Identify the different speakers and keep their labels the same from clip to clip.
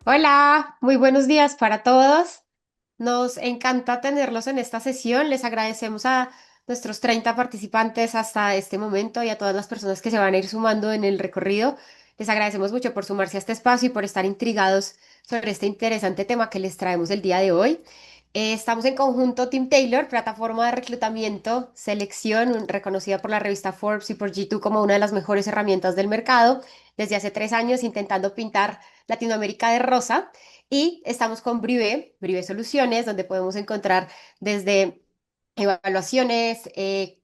Speaker 1: Hola, muy buenos días para todos. Nos encanta tenerlos en esta sesión. Les agradecemos a nuestros 30 participantes hasta este momento y a todas las personas que se van a ir sumando en el recorrido. Les agradecemos mucho por sumarse a este espacio y por estar intrigados sobre este interesante tema que les traemos el día de hoy. Estamos en conjunto Team Taylor, plataforma de reclutamiento, selección, reconocida por la revista Forbes y por G2 como una de las mejores herramientas del mercado, desde hace 3 años intentando pintar Latinoamérica de rosa. Y estamos con Brive Soluciones, donde podemos encontrar desde evaluaciones,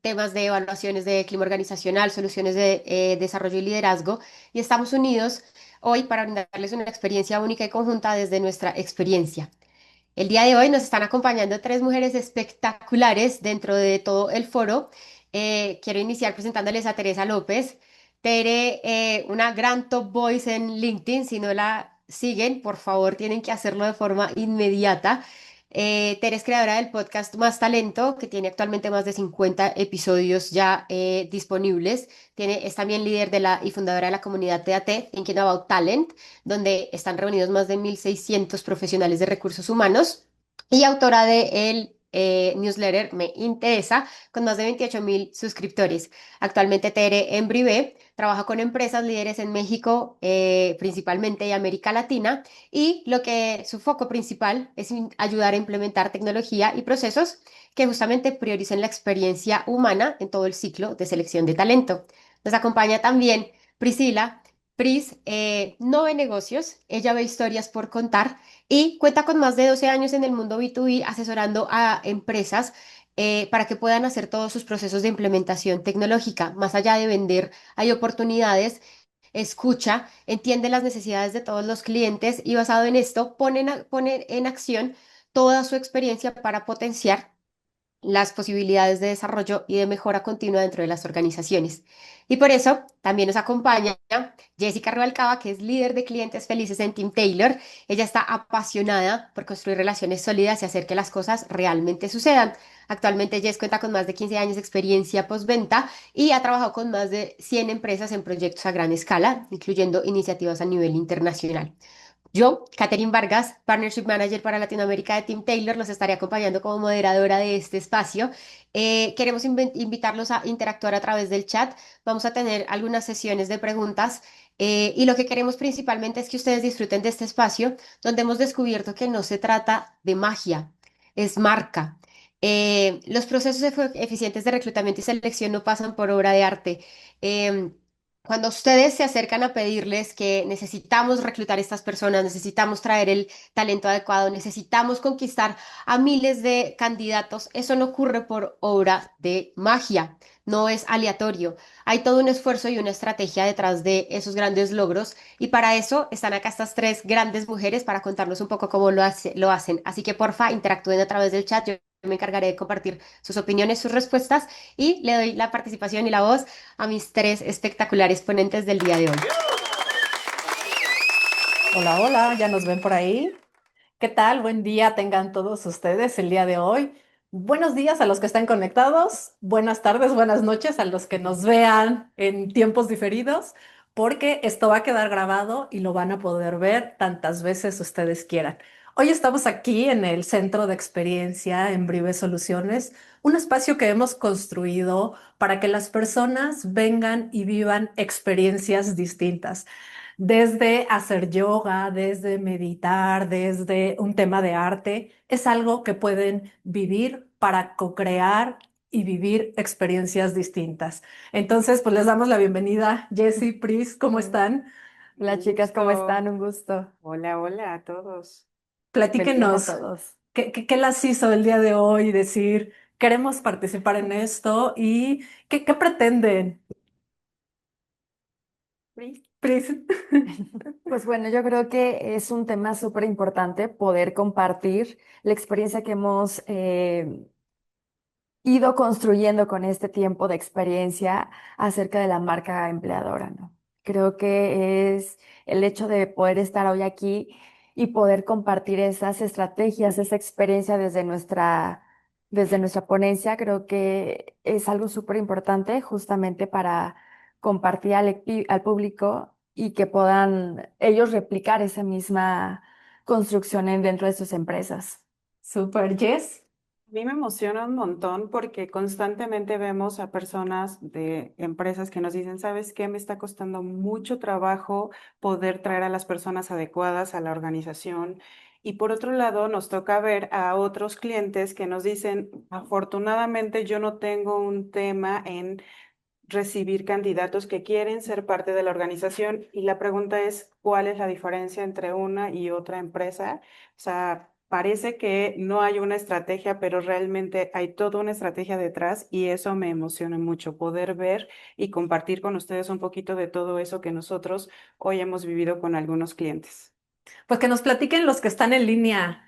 Speaker 1: temas de evaluaciones de clima organizacional, soluciones de desarrollo y liderazgo. Y estamos unidos hoy para brindarles una experiencia única y conjunta desde nuestra experiencia. El día de hoy nos están acompañando tres mujeres espectaculares dentro de todo el foro. Quiero iniciar presentándoles a Teresa López. Tere, una gran top voice en LinkedIn. Si no la siguen, por favor, tienen que hacerlo de forma inmediata. Tere es creadora del podcast Más Talento, que tiene actualmente más de 50 episodios ya disponibles. Es también líder y fundadora de la comunidad TAT, Thinking About Talent, donde están reunidos más de 1.600 profesionales de recursos humanos y autora de el newsletter Me Interesa, con más de 28.000 suscriptores. Actualmente Tere en Brivé trabaja con empresas líderes en México, principalmente y América Latina, y su foco principal es ayudar a implementar tecnología y procesos que justamente prioricen la experiencia humana en todo el ciclo de selección de talento. Nos acompaña también Priscila. Pris no ve negocios, ella ve historias por contar y cuenta con más de 12 años en el mundo B2B asesorando a empresas para que puedan hacer todos sus procesos de implementación tecnológica. Más allá de vender, hay oportunidades, escucha, entiende las necesidades de todos los clientes y basado en esto pone en acción toda su experiencia para potenciar las posibilidades de desarrollo y de mejora continua dentro de las organizaciones. Y por eso también nos acompaña Jessica Rubalcaba, que es líder de clientes felices en Team Taylor. Ella está apasionada por construir relaciones sólidas y hacer que las cosas realmente sucedan. Actualmente Jess cuenta con más de 15 años de experiencia postventa y ha trabajado con más de 100 empresas en proyectos a gran escala, incluyendo iniciativas a nivel internacional. Yo, Catherine Vargas, Partnership Manager para Latinoamérica de Team Taylor, los estaré acompañando como moderadora de este espacio. Queremos invitarlos a interactuar a través del chat. Vamos a tener algunas sesiones de preguntas y lo que queremos principalmente es que ustedes disfruten de este espacio donde hemos descubierto que no se trata de magia, es marca. Los procesos eficientes de reclutamiento y selección no pasan por obra de arte. Em, Cuando ustedes se acercan a pedirles que necesitamos reclutar estas personas, necesitamos traer el talento adecuado, necesitamos conquistar a miles de candidatos, eso no ocurre por obra de magia, no es aleatorio. Hay todo un esfuerzo y una estrategia detrás de esos grandes logros y para eso están acá estas tres grandes mujeres para contarnos un poco cómo lo hacen. Así que porfa, interactúen a través del chat. Yo me encargaré de compartir sus opiniones, sus respuestas y le doy la participación y la voz a mis tres espectaculares ponentes del día de hoy.
Speaker 2: Hola, hola, ya nos ven por ahí. ¿Qué tal? Buen día tengan todos ustedes el día de hoy. Buenos días a los que están conectados, buenas tardes, buenas noches a los que nos vean en tiempos diferidos, porque esto va a quedar grabado y lo van a poder ver tantas veces ustedes quieran. Hoy estamos aquí en el Centro de Experiencia en Brive Soluciones, un espacio que hemos construido para que las personas vengan y vivan experiencias distintas desde hacer yoga, desde meditar, desde un tema de arte. Es algo que pueden vivir para co-crear y vivir experiencias distintas. Entonces, pues les damos la bienvenida. Jessy, Pris, ¿cómo
Speaker 3: Un
Speaker 2: están?
Speaker 3: un
Speaker 4: Hola chicas, ¿cómo
Speaker 3: gusto.
Speaker 4: están? Un gusto.
Speaker 3: Hola, hola a todos.
Speaker 4: Buen día a
Speaker 2: Platíquenos,
Speaker 4: todos.
Speaker 2: ¿qué las hizo el día de hoy? Decir, queremos participar en esto y ¿qué pretenden?
Speaker 4: Pris.
Speaker 2: Pris.
Speaker 4: Pues bueno, yo creo que es un tema súper importante poder compartir la experiencia que hemos ido construyendo con este tiempo de experiencia acerca de la marca empleadora, ¿no? Creo que es el hecho de poder estar hoy aquí y poder compartir esas estrategias, esa experiencia desde nuestra ponencia, creo que es algo súper importante justamente para compartir al público y que puedan ellos replicar esa misma construcción dentro de sus empresas.
Speaker 2: Super, Jess.
Speaker 3: A mí me emociona un montón porque constantemente vemos a personas de empresas que nos dicen, ¿sabes qué? Me está costando mucho trabajo poder traer a las personas adecuadas a la organización. Y por otro lado, nos toca ver a otros clientes que nos dicen, afortunadamente yo no tengo un tema en recibir candidatos que quieren ser parte de la organización y la pregunta es, ¿cuál es la diferencia entre una y otra empresa? O sea, parece que no hay una estrategia, pero realmente hay toda una estrategia detrás y eso me emociona mucho, poder ver y compartir con ustedes un poquito de todo eso que nosotros hoy hemos vivido con algunos clientes.
Speaker 2: Pues que nos platiquen los que están en línea.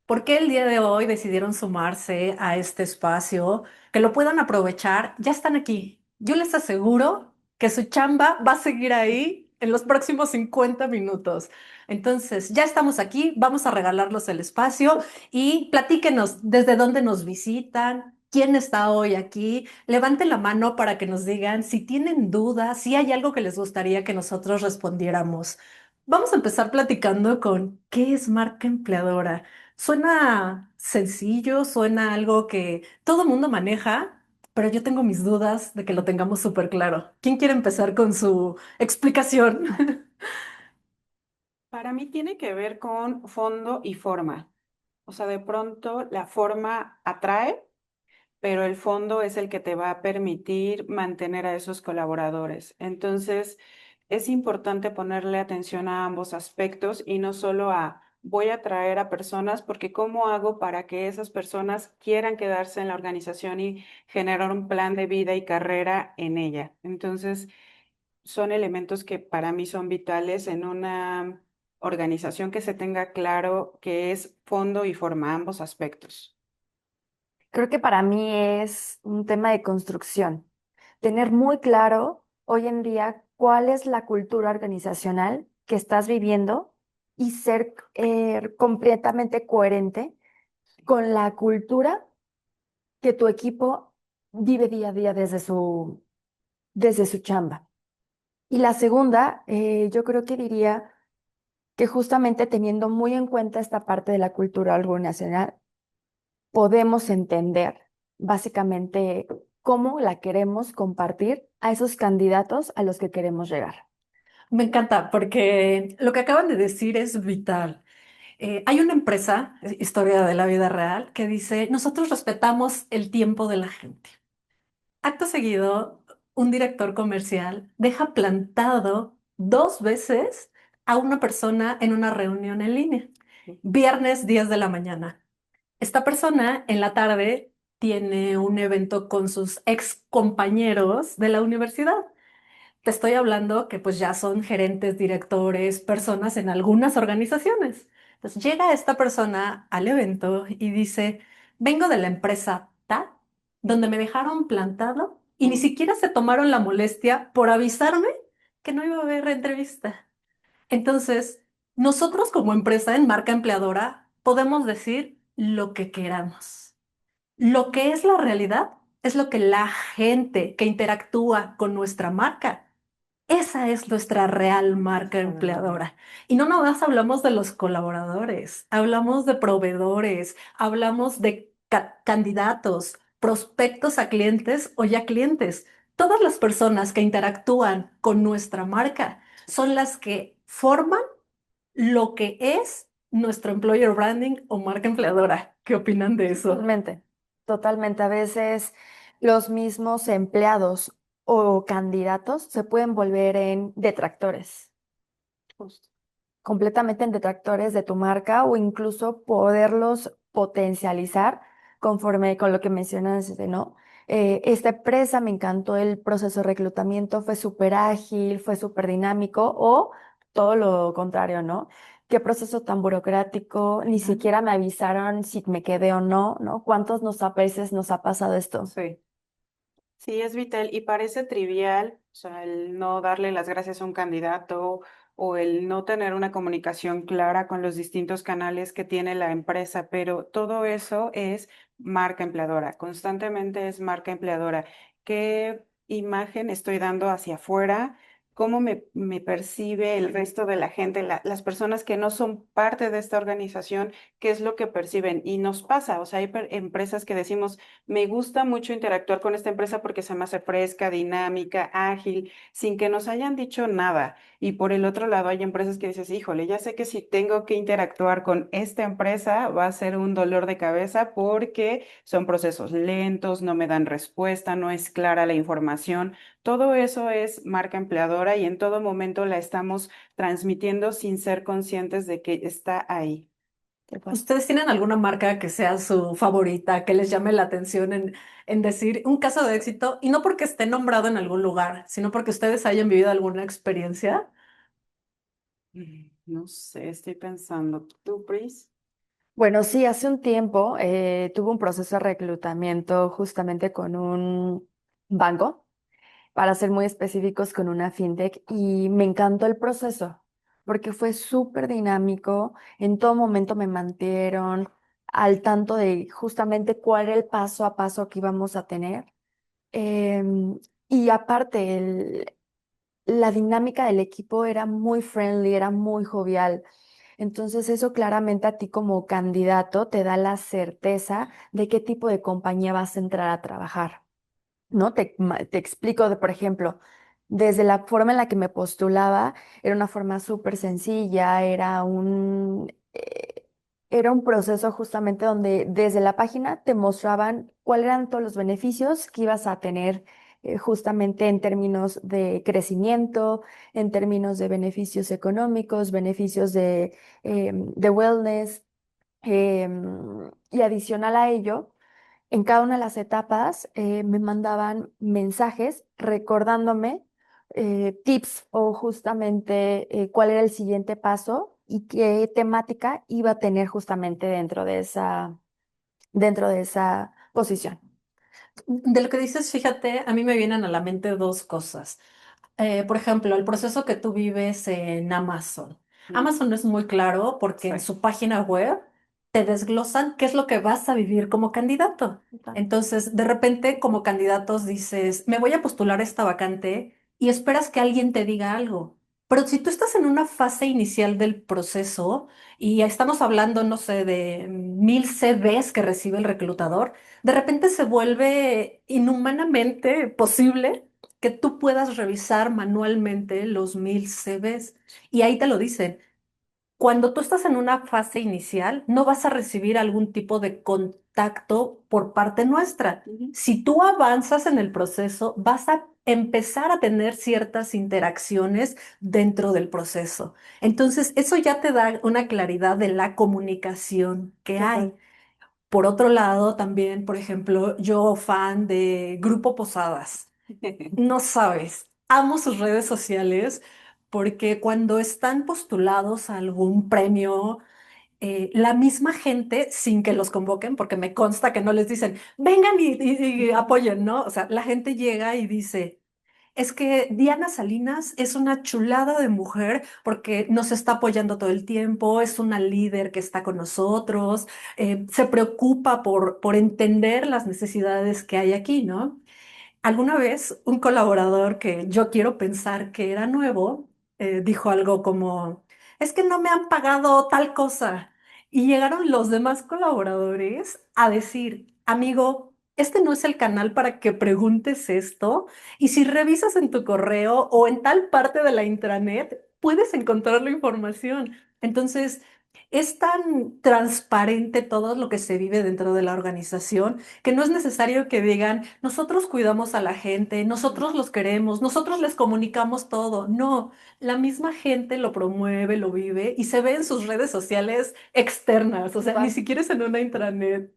Speaker 2: ¿Por qué el día de hoy decidieron sumarse a este espacio? Que lo puedan aprovechar. Ya están aquí. Yo les aseguro que su chamba va a seguir ahí en los próximos 50 minutos. Entonces, ya estamos aquí. Vamos a regalarlos el espacio y platíquenos desde dónde nos visitan. ¿Quién está hoy aquí? Levanten la mano para que nos digan si tienen dudas, si hay algo que les gustaría que nosotros respondiéramos. Vamos a empezar platicando con ¿qué es marca empleadora? Suena sencillo, suena algo que todo el mundo maneja, pero yo tengo mis dudas de que lo tengamos súper claro. ¿Quién quiere empezar con su explicación?
Speaker 3: Para mí tiene que ver con fondo y forma. O sea, de pronto la forma atrae, pero el fondo es el que te va a permitir mantener a esos colaboradores. Entonces, es importante ponerle atención a ambos aspectos y no solo a voy a traer a personas, porque ¿cómo hago para que esas personas quieran quedarse en la organización y generar un plan de vida y carrera en ella? Entonces, son elementos que para mí son vitales en una organización que se tenga claro que es fondo y forma, ambos aspectos.
Speaker 4: Creo que para mí es un tema de construcción. Tener muy claro hoy en día cuál es la cultura organizacional que estás viviendo y ser completamente coherente con la cultura que tu equipo vive día a día desde su chamba. Y la segunda, yo creo que diría que justamente teniendo muy en cuenta esta parte de la cultura organizacional, podemos entender básicamente cómo la queremos compartir a esos candidatos a los que queremos llegar.
Speaker 2: Me encanta porque lo que acaban de decir es vital. Hay una empresa, historia de la vida real, que dice, nosotros respetamos el tiempo de la gente. Acto seguido, un director comercial deja plantado 2 veces a una persona en una reunión en línea. Viernes 10 de la mañana. Esta persona en la tarde tiene un evento con sus ex compañeros de la universidad. Te estoy hablando que pues ya son gerentes, directores, personas en algunas organizaciones. Entonces llega esta persona al evento y dice, vengo de la empresa tal, donde me dejaron plantado y ni siquiera se tomaron la molestia por avisarme que no iba a haber entrevista. Entonces, nosotros como empresa en marca empleadora podemos decir lo que queramos. Lo que es la realidad es lo que la gente que interactúa con nuestra marca, esa es nuestra real marca empleadora. Y no nada más hablamos de los colaboradores, hablamos de proveedores, hablamos de candidatos, prospectos a clientes o ya clientes. Todas las personas que interactúan con nuestra marca son las que forman lo que es nuestro employer branding o marca empleadora. ¿Qué opinan de eso?
Speaker 4: Totalmente, totalmente. A veces los mismos empleados o candidatos se pueden volver en detractores,
Speaker 3: Justo.
Speaker 4: completamente en detractores de tu marca o incluso poderlos potencializar conforme con lo que mencionas, ¿no? Esta empresa me encantó el proceso de reclutamiento, fue súper ágil, fue súper dinámico o todo lo contrario, ¿no? Qué proceso tan burocrático, ni siquiera me avisaron si me quedé o no, ¿no? ¿Cuántos veces nos ha pasado esto?
Speaker 3: Sí. Sí, es vital y parece trivial, o sea, el no darle las gracias a un candidato o el no tener una comunicación clara con los distintos canales que tiene la empresa, pero todo eso es marca empleadora, constantemente es marca empleadora. ¿Qué imagen estoy dando hacia afuera? cómo me percibe el resto de la gente, las personas que no son parte de esta organización, qué es lo que perciben. Y nos pasa, o sea, hay empresas que decimos, me gusta mucho interactuar con esta empresa porque se me hace fresca, dinámica, ágil, sin que nos hayan dicho nada. Y por el otro lado hay empresas que dices, híjole, ya sé que si tengo que interactuar con esta empresa va a ser un dolor de cabeza porque son procesos lentos, no me dan respuesta, no es clara la información. Todo eso es marca empleadora y en todo momento la estamos transmitiendo sin ser conscientes de que está ahí.
Speaker 1: Tal cual.
Speaker 2: ¿Ustedes tienen alguna marca que sea su favorita, que les llame la atención en decir un caso de éxito? Y no porque esté nombrado en algún lugar, sino porque ustedes hayan vivido alguna experiencia.
Speaker 3: No sé, estoy pensando. ¿Tú, Pris?
Speaker 4: Bueno, sí, hace un tiempo tuve un proceso de reclutamiento justamente con un banco, para ser muy específicos, con una fintech, y me encantó el proceso porque fue súper dinámico. En todo momento me mantieron al tanto de justamente cuál era el paso a paso que íbamos a tener. Em, y aparte, la dinámica del equipo era muy friendly, era muy jovial. Entonces eso claramente a ti como candidato te da la certeza de qué tipo de compañía vas a entrar a trabajar, ¿no? Te explico, por ejemplo, desde la forma en la que me postulaba, era una forma súper sencilla, era un proceso justamente donde desde la página te mostraban cuáles eran todos los beneficios que ibas a tener, justamente en términos de crecimiento, en términos de beneficios económicos, beneficios de wellness, y adicional a ello, en cada una de las etapas me mandaban mensajes recordándome tips o justamente cuál era el siguiente paso y qué temática iba a tener justamente dentro de esa posición.
Speaker 2: De lo que dices, fíjate, a mí me vienen a la mente dos cosas. Por ejemplo, el proceso que tú vives en Amazon.
Speaker 3: Mm,
Speaker 2: Amazon es muy claro porque en
Speaker 3: sí.
Speaker 2: su página web te desglosan qué es lo que vas a vivir como candidato. Entonces, de repente, como candidatos dices, me voy a postular a esta vacante y esperas que alguien te diga algo. Pero si tú estás en una fase inicial del proceso y estamos hablando, no sé, de 1000 CVs que recibe el reclutador, de repente se vuelve inhumanamente posible que tú puedas revisar manualmente los 1000 CVs. Y ahí te lo dicen. Cuando tú estás en una fase inicial, no vas a recibir algún tipo de contacto por parte nuestra.
Speaker 3: Ujú.
Speaker 2: Si tú avanzas en el proceso, vas a empezar a tener ciertas interacciones dentro del proceso. Entonces, eso ya te da una claridad de la comunicación que hay.
Speaker 1: Total.
Speaker 2: Por otro lado, también, por ejemplo, yo fan de Grupo Posadas. No sabes, amo sus redes sociales porque cuando están postulados a algún premio, la misma gente, sin que los convoquen, porque me consta que no les dicen, vengan y apoyen, ¿no? O sea, la gente llega y dice, es que Diana Salinas es una chulada de mujer porque nos está apoyando todo el tiempo, es una líder que está con nosotros, se preocupa por entender las necesidades que hay aquí, ¿no? Alguna vez un colaborador que yo quiero pensar que era nuevo, dijo algo como, es que no me han pagado tal cosa. Y llegaron los demás colaboradores a decir, amigo, este no es el canal para que preguntes esto. Y si revisas en tu correo o en tal parte de la intranet, puedes encontrar la información. Entonces, es tan transparente todo lo que se vive dentro de la organización que no es necesario que digan, nosotros cuidamos a la gente, nosotros los queremos, nosotros les comunicamos todo. No, la misma gente lo promueve, lo vive y se ve en sus redes sociales externas, o sea, ni
Speaker 4: Igual.
Speaker 2: siquiera es en una intranet.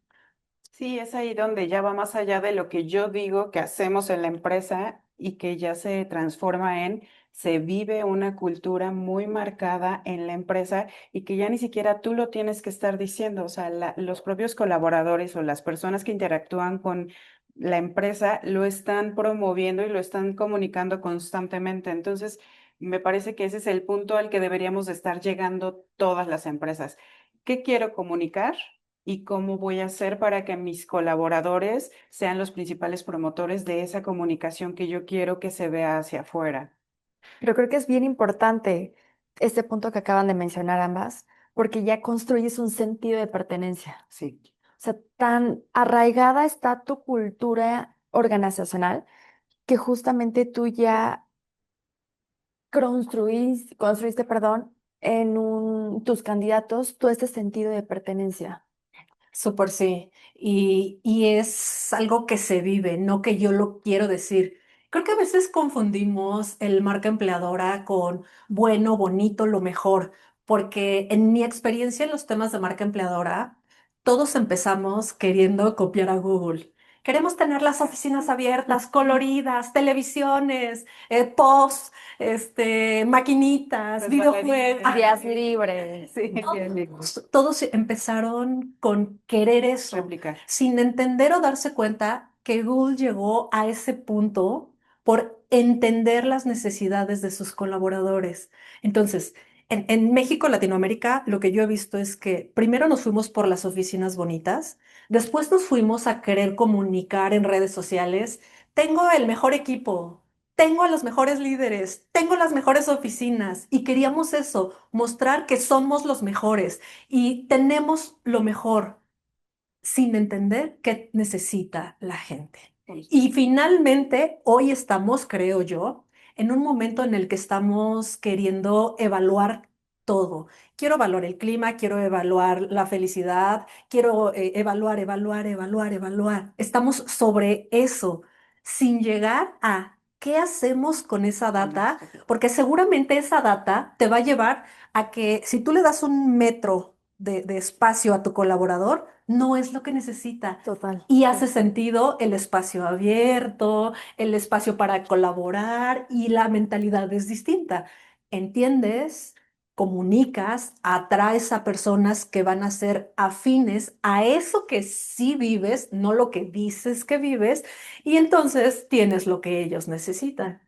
Speaker 3: Sí, es ahí donde ya va más allá de lo que yo digo que hacemos en la empresa y que ya se transforma en, se vive una cultura muy marcada en la empresa y que ya ni siquiera tú lo tienes que estar diciendo, o sea, los propios colaboradores o las personas que interactúan con la empresa lo están promoviendo y lo están comunicando constantemente. Entonces, me parece que ese es el punto al que deberíamos de estar llegando todas las empresas. ¿Qué quiero comunicar? ¿Y cómo voy a hacer para que mis colaboradores sean los principales promotores de esa comunicación que yo quiero que se vea hacia afuera?
Speaker 4: Pero creo que es bien importante este punto que acaban de mencionar ambas, porque ya construyes un sentido de pertenencia.
Speaker 3: Sí.
Speaker 4: O sea, tan arraigada está tu cultura organizacional que justamente tú ya construiste, perdón, en tus candidatos todo este sentido de pertenencia.
Speaker 2: Súper sí. Y es algo que se vive, no que yo lo quiero decir. Creo que a veces confundimos el marca empleadora con bueno, bonito, lo mejor, porque en mi experiencia en los temas de marca empleadora, todos empezamos queriendo copiar a Google. Queremos tener las oficinas abiertas, coloridas, televisiones, posts, maquinitas, videojuegos.
Speaker 4: Días libres.
Speaker 3: Sí,
Speaker 2: Todos empezaron con querer eso,
Speaker 3: replicar.
Speaker 2: sin entender o darse cuenta que Google llegó a ese punto por entender las necesidades de sus colaboradores. Entonces, en México, Latinoamérica, lo que yo he visto es que primero nos fuimos por las oficinas bonitas, después nos fuimos a querer comunicar en redes sociales, tengo el mejor equipo. Tengo a los mejores líderes, tengo las mejores oficinas y queríamos eso, mostrar que somos los mejores y tenemos lo mejor sin entender qué necesita la gente. Y finalmente, hoy estamos, creo yo, en un momento en el que estamos queriendo evaluar todo. Quiero evaluar el clima, quiero evaluar la felicidad, quiero evaluar. Estamos sobre eso, sin llegar a qué hacemos con esa data, porque seguramente esa data te va a llevar a que si tú le das un metro de espacio a tu colaborador, no es lo que necesita.
Speaker 4: Total.
Speaker 2: Y hace sentido el espacio abierto, el espacio para colaborar y la mentalidad es distinta. ¿Entiendes? Comunicas, atraes a personas que van a ser afines a eso que sí vives, no lo que dices que vives, y entonces tienes lo que ellos necesitan.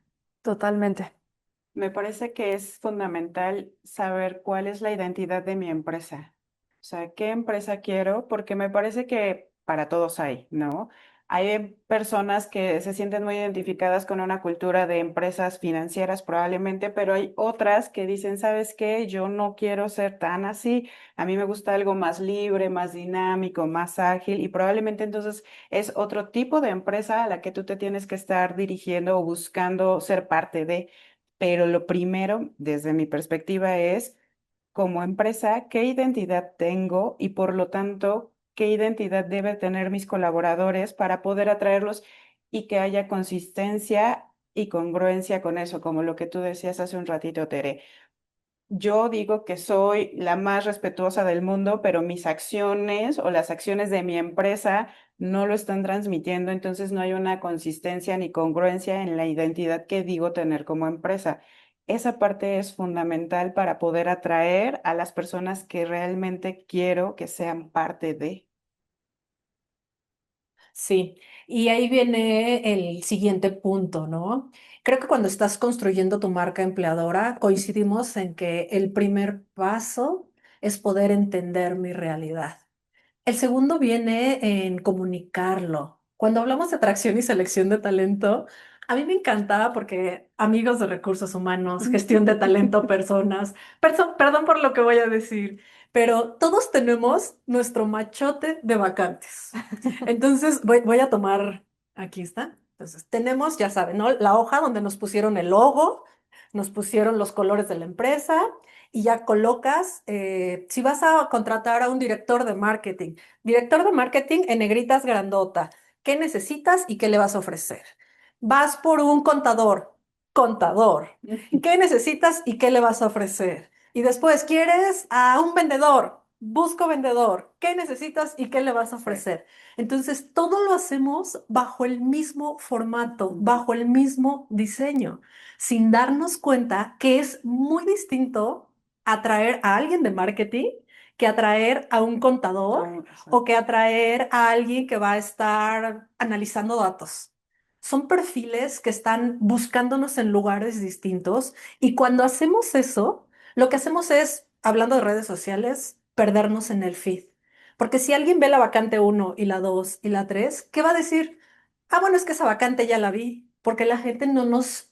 Speaker 4: Totalmente.
Speaker 3: Me parece que es fundamental saber cuál es la identidad de mi empresa. O sea, ¿qué empresa quiero? Porque me parece que para todos hay, ¿no? Hay personas que se sienten muy identificadas con una cultura de empresas financieras probablemente, pero hay otras que dicen, ¿sabes qué? Yo no quiero ser tan así. A mí me gusta algo más libre, más dinámico, más ágil y probablemente entonces es otro tipo de empresa a la que tú te tienes que estar dirigiendo o buscando ser parte de. Pero lo primero, desde mi perspectiva, es como empresa, qué identidad tengo y por lo tanto, qué identidad debe tener mis colaboradores para poder atraerlos y que haya consistencia y congruencia con eso, como lo que tú decías hace un ratito, Tere. Yo digo que soy la más respetuosa del mundo, pero mis acciones o las acciones de mi empresa no lo están transmitiendo, entonces no hay una consistencia ni congruencia en la identidad que digo tener como empresa. Esa parte es fundamental para poder atraer a las personas que realmente quiero que sean parte de.
Speaker 2: Sí, y ahí viene el siguiente punto, ¿no? Creo que cuando estás construyendo tu marca empleadora, coincidimos en que el primer paso es poder entender mi realidad. El segundo viene en comunicarlo. Cuando hablamos de atracción y selección de talento, a mí me encantaba porque amigos de recursos humanos, gestión de talento, personas, perdón por lo que voy a decir, pero todos tenemos nuestro machote de vacantes. Entonces voy a tomar, aquí está. Entonces tenemos, ya saben, ¿no? La hoja donde nos pusieron el logo, nos pusieron los colores de la empresa y ya colocas, si vas a contratar a un director de marketing en negritas grandota, ¿qué necesitas y qué le vas a ofrecer? Vas por un contador, ¿qué necesitas y qué le vas a ofrecer? Y después quieres a un vendedor, busco vendedor, ¿qué necesitas y qué le vas a ofrecer? Entonces, todo lo hacemos bajo el mismo formato, bajo el mismo diseño, sin darnos cuenta que es muy distinto atraer a alguien de marketing que atraer a un contador o que atraer a alguien que va a estar analizando datos. Son perfiles que están buscándonos en lugares distintos y cuando hacemos eso, lo que hacemos es, hablando de redes sociales, perdernos en el feed. Porque si alguien ve la vacante uno y la 2 y la 3, ¿qué va a decir? Ah, bueno, es que esa vacante ya la vi, porque la gente no nos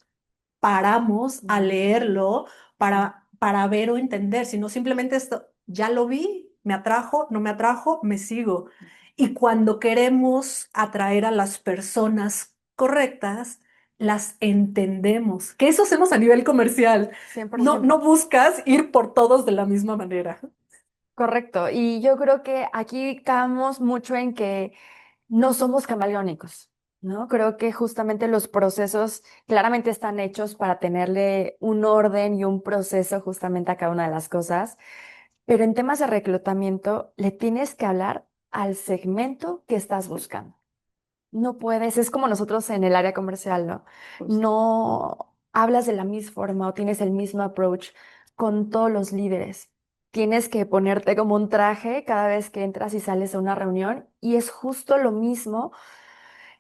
Speaker 2: paramos a leerlo para ver o entender, sino simplemente esto, ya lo vi, me atrajo, no me atrajo, me sigo. Y cuando queremos atraer a las personas correctas, las entendemos, que eso hacemos a nivel comercial. No,
Speaker 4: 100%.
Speaker 2: no buscas ir por todos de la misma manera.
Speaker 4: Correcto. Y yo creo que aquí caemos mucho en que no somos camaleónicos, ¿no? Creo que justamente los procesos claramente están hechos para tenerle un orden y un proceso justamente a cada una de las cosas, pero en temas de reclutamiento le tienes que hablar al segmento que estás buscando. No puedes, es como nosotros en el área comercial, ¿no?
Speaker 3: Justo.
Speaker 4: No hablas de la misma forma o tienes el mismo approach con todos los líderes. Tienes que ponerte como un traje cada vez que entras y sales a una reunión y es justo lo mismo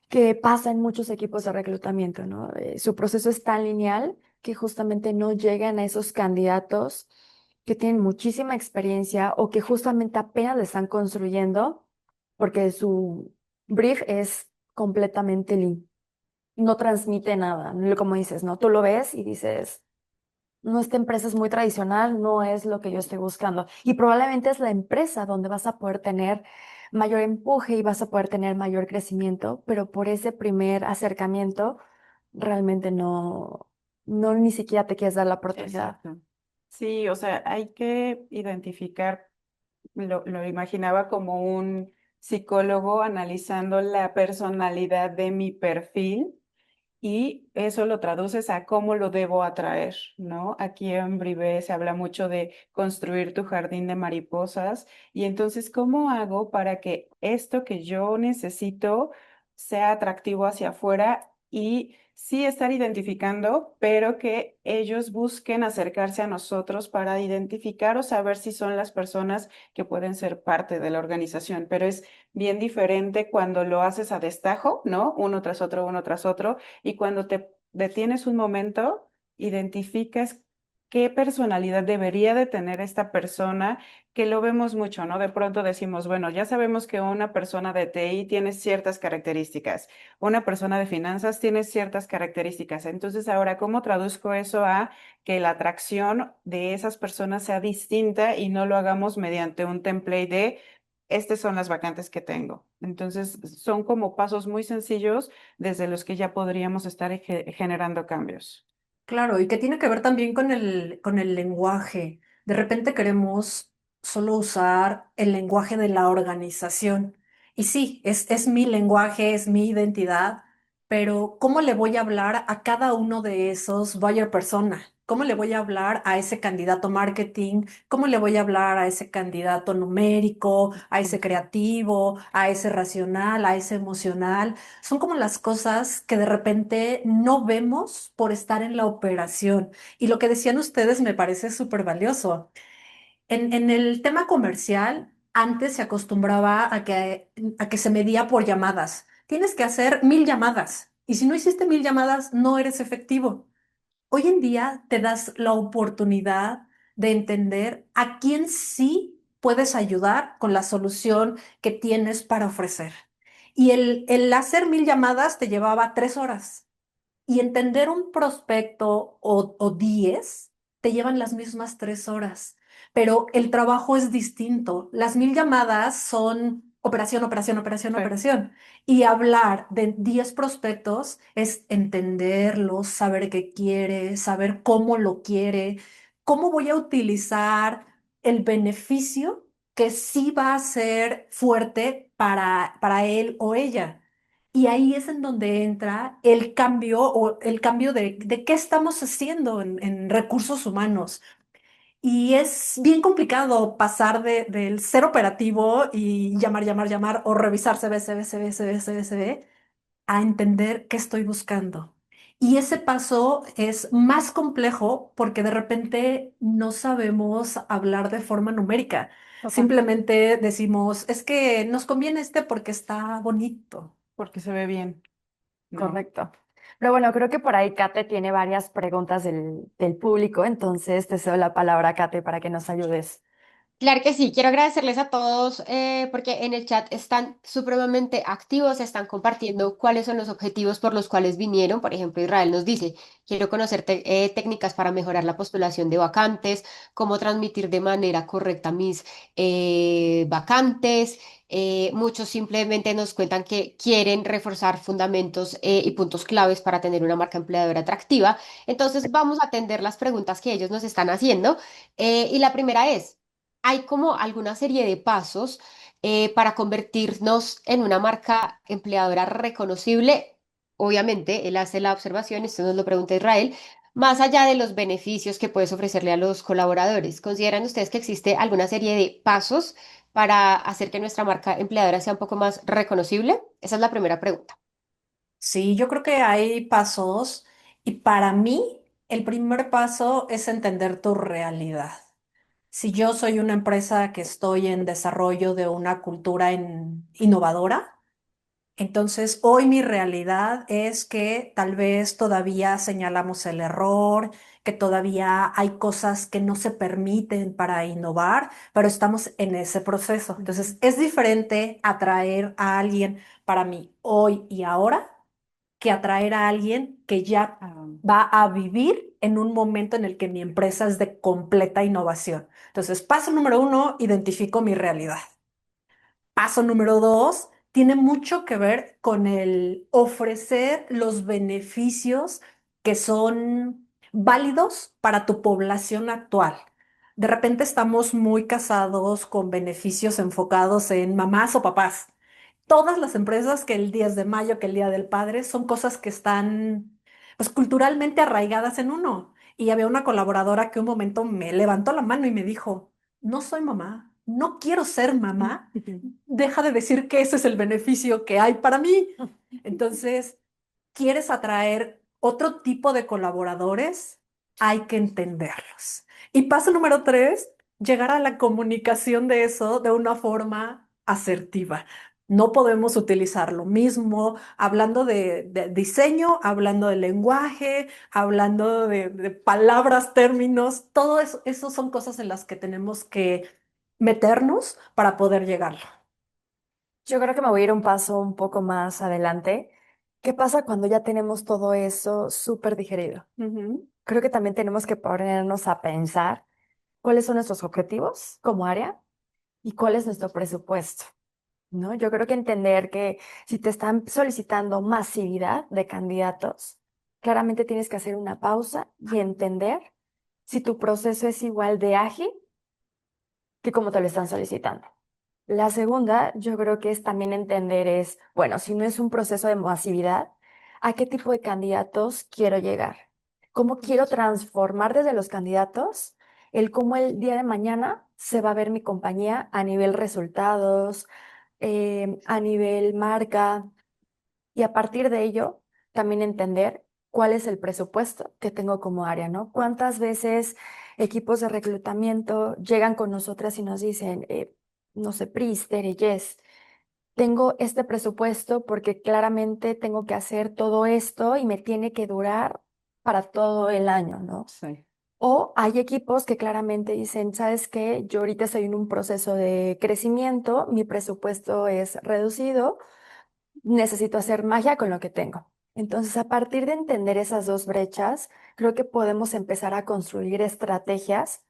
Speaker 4: que pasa en muchos equipos de reclutamiento, ¿no? Su proceso es tan lineal que justamente no llegan a esos candidatos que tienen muchísima experiencia o que justamente apenas le están construyendo porque su brief es completamente lean, no transmite nada, como dices, ¿no? Tú lo ves y dices, no, esta empresa es muy tradicional, no es lo que yo estoy buscando. Y probablemente es la empresa donde vas a poder tener mayor empuje y vas a poder tener mayor crecimiento, pero por ese primer acercamiento realmente no ni siquiera te quieres dar la oportunidad.
Speaker 3: Exacto. Sí, o sea, hay que identificar, lo imaginaba como un psicólogo analizando la personalidad de mi perfil y eso lo traduces a cómo lo debo atraer, ¿no? Aquí en Brivé se habla mucho de construir tu jardín de mariposas y entonces, ¿cómo hago para que esto que yo necesito sea atractivo hacia afuera y sí estar identificando, pero que ellos busquen acercarse a nosotros para identificar o saber si son las personas que pueden ser parte de la organización? Pero es bien diferente cuando lo haces a destajo, ¿no? Uno tras otro y cuando te detienes un momento, identificas qué personalidad debería de tener esta persona, que lo vemos mucho, ¿no? De pronto decimos, bueno, ya sabemos que una persona de TI tiene ciertas características, una persona de finanzas tiene ciertas características. Entonces, ahora, ¿cómo traduzco eso a que la atracción de esas personas sea distinta y no lo hagamos mediante un template de estas son las vacantes que tengo? Entonces, son como pasos muy sencillos desde los que ya podríamos estar generando cambios.
Speaker 2: Claro, y que tiene que ver también con el lenguaje. De repente queremos solo usar el lenguaje de la organización. Y sí, es mi lenguaje, es mi identidad, pero ¿cómo le voy a hablar a cada uno de esos buyer persona? ¿Cómo le voy a hablar a ese candidato marketing? ¿Cómo le voy a hablar a ese candidato numérico, a ese creativo, a ese racional, a ese emocional? Son como las cosas que de repente no vemos por estar en la operación. Y lo que decían ustedes me parece súper valioso. En el tema comercial, antes se acostumbraba a que se medía por llamadas. Tienes que hacer 1000 llamadas. Y si no hiciste 1000 llamadas, no eres efectivo. Hoy en día te das la oportunidad de entender a quién sí puedes ayudar con la solución que tienes para ofrecer. Y el hacer 1000 llamadas te llevaba 3 horas. Y entender un prospecto o 10 te llevan las mismas 3 horas. Pero el trabajo es distinto. Las 1000 llamadas son operación, operación, operación,
Speaker 3: Sí.
Speaker 2: operación. Y hablar de 10 prospectos es entenderlos, saber qué quiere, saber cómo lo quiere, cómo voy a utilizar el beneficio que sí va a ser fuerte para él o ella. Y ahí es en donde entra el cambio o el cambio de qué estamos haciendo en recursos humanos. Y es bien complicado pasar del ser operativo y llamar, llamar, llamar o revisar CV, CV, CV, CV, CV, CV, a entender qué estoy buscando. Y ese paso es más complejo porque de repente no sabemos hablar de forma numérica.
Speaker 4: Total.
Speaker 2: Simplemente decimos, es que nos conviene este porque está bonito.
Speaker 3: Porque se ve bien, ¿no?
Speaker 4: Correcto. Pero bueno, creo que por ahí Kate tiene varias preguntas del público, entonces te cedo la palabra, Kate, para que nos ayudes.
Speaker 1: Claro que sí, quiero agradecerles a todos porque en el chat están supremamente activos, están compartiendo cuáles son los objetivos por los cuales vinieron. Por ejemplo, Israel nos dice, quiero conocer técnicas para mejorar la postulación de vacantes, cómo transmitir de manera correcta mis vacantes. Muchos simplemente nos cuentan que quieren reforzar fundamentos y puntos claves para tener una marca empleadora atractiva. Entonces, vamos a atender las preguntas que ellos nos están haciendo. Y la primera es... Hay como alguna serie de pasos para convertirnos en una marca empleadora reconocible. Obviamente, él hace la observación, esto nos lo pregunta Israel, más allá de los beneficios que puedes ofrecerle a los colaboradores. ¿Consideran ustedes que existe alguna serie de pasos para hacer que nuestra marca empleadora sea un poco más reconocible? Esa es la primera pregunta.
Speaker 2: Sí, yo creo que hay pasos y para mí el primer paso es entender tu realidad. Si yo soy una empresa que estoy en desarrollo de una cultura innovadora, entonces hoy mi realidad es que tal vez todavía señalamos el error, que todavía hay cosas que no se permiten para innovar, pero estamos en ese proceso. Entonces es diferente atraer a alguien para mí hoy y ahora que atraer a alguien que ya va a vivir en un momento en el que mi empresa es de completa innovación. Entonces, paso número uno, identifico mi realidad. Paso número dos, tiene mucho que ver con el ofrecer los beneficios que son válidos para tu población actual. De repente estamos muy casados con beneficios enfocados en mamás o papás. Todas las empresas que el 10 de mayo, que el Día del Padre, son cosas que están pues culturalmente arraigadas en uno. Y había una colaboradora que un momento me levantó la mano y me dijo, no soy mamá, no quiero ser mamá, deja de decir que ese es el beneficio que hay para mí. Entonces, ¿quieres atraer otro tipo de colaboradores? Hay que entenderlos. Y paso número tres, llegar a la comunicación de eso de una forma asertiva. No podemos utilizar lo mismo hablando de diseño, hablando de lenguaje, hablando de palabras, términos, todo eso son cosas en las que tenemos que meternos para poder llegar.
Speaker 4: Yo creo que me voy a ir un paso un poco más adelante. ¿Qué pasa cuando ya tenemos todo eso súper digerido?
Speaker 2: Ujú.
Speaker 4: Creo que también tenemos que ponernos a pensar cuáles son nuestros objetivos como área y cuál es nuestro presupuesto, ¿no? Yo creo que entender que si te están solicitando masividad de candidatos, claramente tienes que hacer una pausa y entender si tu proceso es igual de ágil que como te lo están solicitando. La segunda, yo creo que es también entender es, bueno, si no es un proceso de masividad, ¿a qué tipo de candidatos quiero llegar? ¿Cómo quiero transformar desde los candidatos el cómo el día de mañana se va a ver mi compañía a nivel resultados, a nivel marca? Y a partir de ello, también entender cuál es el presupuesto que tengo como área, ¿no? ¿Cuántas veces equipos de reclutamiento llegan con nosotras y nos dicen, no sé, Prister y Yes, tengo este presupuesto porque claramente tengo que hacer todo esto y me tiene que durar para todo el año, ¿no?
Speaker 2: Sí.
Speaker 4: O hay equipos que claramente dicen, ¿sabes qué? Yo ahorita estoy en un proceso de crecimiento, mi presupuesto es reducido, necesito hacer magia con lo que tengo. Entonces, a partir de entender esas dos brechas, creo que podemos empezar a construir estrategias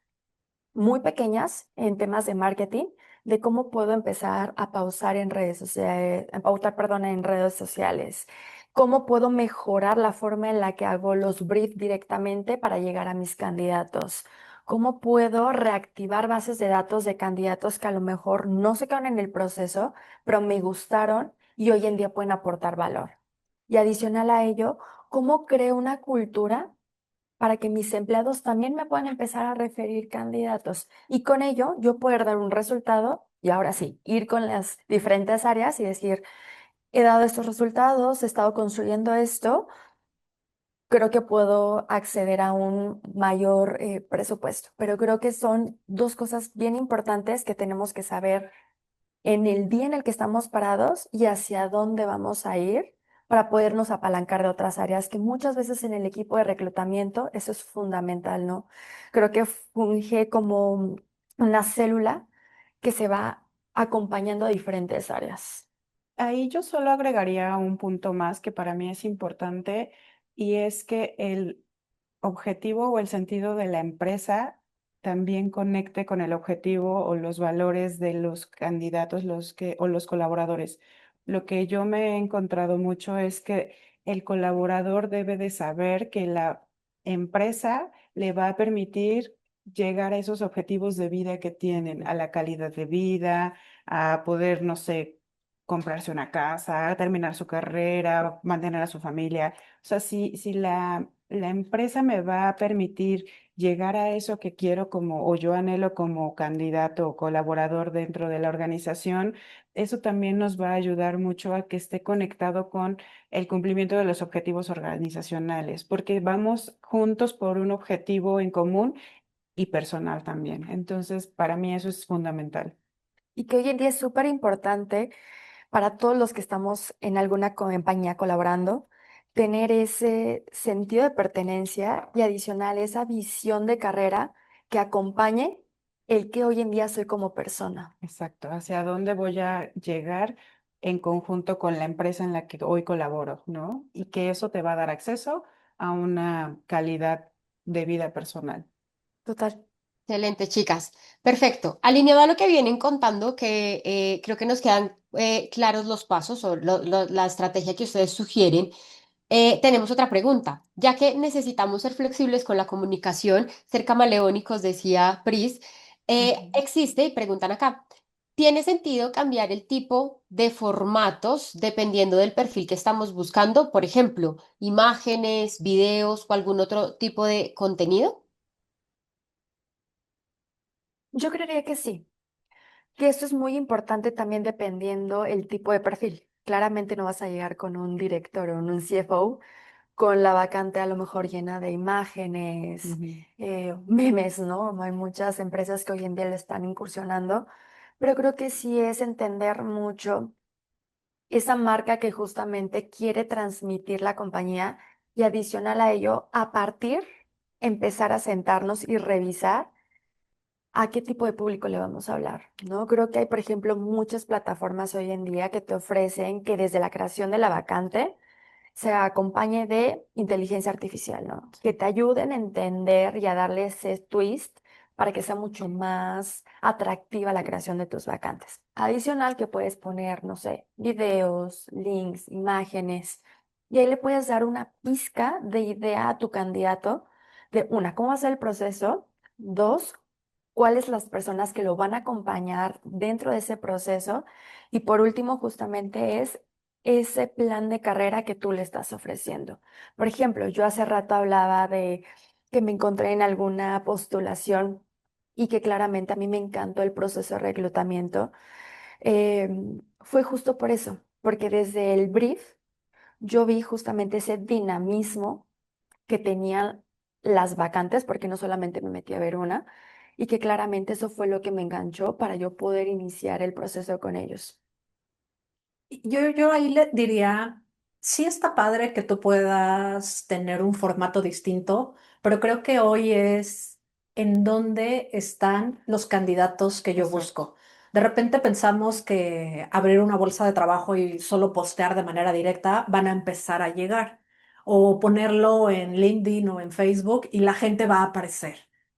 Speaker 4: muy pequeñas en temas de marketing, de cómo puedo empezar a pausar en redes sociales, a pautar, perdón, en redes sociales, cómo puedo mejorar la forma en la que hago los briefs directamente para llegar a mis candidatos. ¿Cómo puedo reactivar bases de datos de candidatos que a lo mejor no se quedaron en el proceso, pero me gustaron y hoy en día pueden aportar valor? Y adicional a ello, ¿cómo creo una cultura para que mis empleados también me puedan empezar a referir candidatos y con ello yo poder dar un resultado y ahora sí, ir con las diferentes áreas y decir, he dado estos resultados, he estado construyendo esto, creo que puedo acceder a un mayor presupuesto, pero creo que son dos cosas bien importantes que tenemos que saber en el día en el que estamos parados y hacia dónde vamos a ir para podernos apalancar de otras áreas, que muchas veces en el equipo de reclutamiento eso es fundamental, ¿no? Creo que funge como una célula que se va acompañando a diferentes áreas.
Speaker 3: Ahí yo solo agregaría un punto más que para mí es importante y es que el objetivo o el sentido de la empresa también conecte con el objetivo o los valores de los candidatos o los colaboradores. Lo que yo me he encontrado mucho es que el colaborador debe de saber que la empresa le va a permitir llegar a esos objetivos de vida que tienen, a la calidad de vida, a poder, no sé, comprarse una casa, terminar su carrera, mantener a su familia. O sea, si la empresa me va a permitir llegar a eso que quiero como, o yo anhelo como candidato o colaborador dentro de la organización, eso también nos va a ayudar mucho a que esté conectado con el cumplimiento de los objetivos organizacionales, porque vamos juntos por un objetivo en común y personal también. Entonces, para mí eso es fundamental.
Speaker 4: Y que hoy en día es súper importante para todos los que estamos en alguna compañía colaborando, tener ese sentido de pertenencia y adicional esa visión de carrera que acompañe el que hoy en día soy como persona.
Speaker 3: Exacto, hacia dónde voy a llegar en conjunto con la empresa en la que hoy colaboro, ¿no? Y que eso te va a dar acceso a una calidad de vida personal.
Speaker 4: Total.
Speaker 1: Excelente, chicas. Perfecto. Alineado a lo que vienen contando, que creo que nos quedan claros los pasos o la estrategia que ustedes sugieren. Tenemos otra pregunta. Ya que necesitamos ser flexibles con la comunicación, ser camaleónicos, decía Pris,
Speaker 3: Ujú.
Speaker 1: existe, y preguntan acá, ¿tiene sentido cambiar el tipo de formatos dependiendo del perfil que estamos buscando? Por ejemplo, imágenes, videos o algún otro tipo de contenido.
Speaker 4: Yo creería que sí, que esto es muy importante también dependiendo el tipo de perfil. Claramente no vas a llegar con un director o un CFO con la vacante a lo mejor llena de imágenes,
Speaker 3: Ujú.
Speaker 4: memes, ¿no? Hay muchas empresas que hoy en día le están incursionando, pero creo que sí es entender mucho esa marca que justamente quiere transmitir la compañía y adicional a ello, a partir, empezar a sentarnos y revisar a qué tipo de público le vamos a hablar, ¿no? Creo que hay, por ejemplo, muchas plataformas hoy en día que te ofrecen que desde la creación de la vacante, se acompañe de inteligencia artificial, ¿no? Que te ayuden a entender y a darle ese twist para que sea mucho más atractiva la creación de tus vacantes. Adicional que puedes poner, no sé, videos, links, imágenes, y ahí le puedes dar una pizca de idea a tu candidato de una, cómo va a ser el proceso, dos, cuáles las personas que lo van a acompañar dentro de ese proceso, y por último, justamente es ese plan de carrera que tú le estás ofreciendo. Por ejemplo, yo hace rato hablaba de que me encontré en alguna postulación y que claramente a mí me encantó el proceso de reclutamiento. Fue justo por eso, porque desde el brief yo vi justamente ese dinamismo que tenían las vacantes, porque no solamente me metí a ver una, y que claramente eso fue lo que me enganchó para yo poder iniciar el proceso con ellos.
Speaker 2: Yo ahí le diría, sí está padre que tú puedas tener un formato distinto, pero creo que hoy es en dónde están los candidatos que yo
Speaker 3: Exacto.
Speaker 2: busco. De repente pensamos que abrir una bolsa de trabajo y solo postear de manera directa van a empezar a llegar, o ponerlo en LinkedIn o en Facebook y la gente va a aparecer.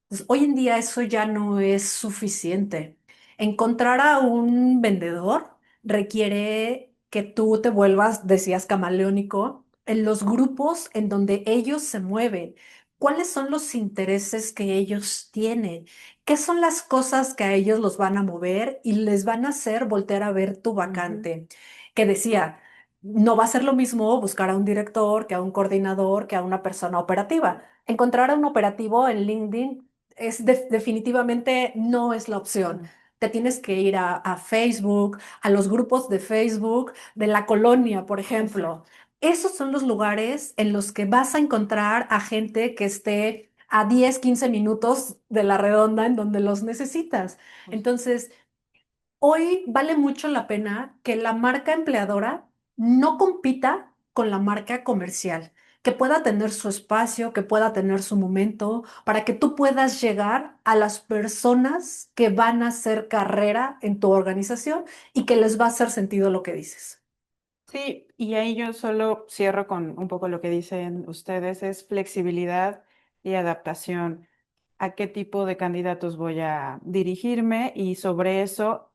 Speaker 2: Entonces, hoy en día eso ya no es suficiente. Encontrar a un vendedor requiere que tú te vuelvas, decías, camaleónico en los grupos en donde ellos se mueven. ¿Cuáles son los intereses que ellos tienen? ¿Qué son las cosas que a ellos los van a mover y les van a hacer voltear a ver tu
Speaker 3: Ujú.
Speaker 2: vacante? Que decía, no va a ser lo mismo buscar a un director que a un coordinador, que a una persona operativa. Encontrar a un operativo en LinkedIn definitivamente no es la opción.
Speaker 3: No.
Speaker 2: Te tienes que ir a Facebook, a los grupos de Facebook de la colonia, por ejemplo.
Speaker 3: Exacto.
Speaker 2: Esos son los lugares en los que vas a encontrar a gente que esté a 10, 15 minutos de la redonda en donde los necesitas. Entonces, hoy vale mucho la pena que la marca empleadora no compita con la marca comercial, que pueda tener su espacio, que pueda tener su momento, para que tú puedas llegar a las personas que van a hacer carrera en tu organización y que les va a hacer sentido lo que dices.
Speaker 3: Sí, y ahí yo solo cierro con un poco lo que dicen ustedes, es flexibilidad y adaptación. A qué tipo de candidatos voy a dirigirme y sobre eso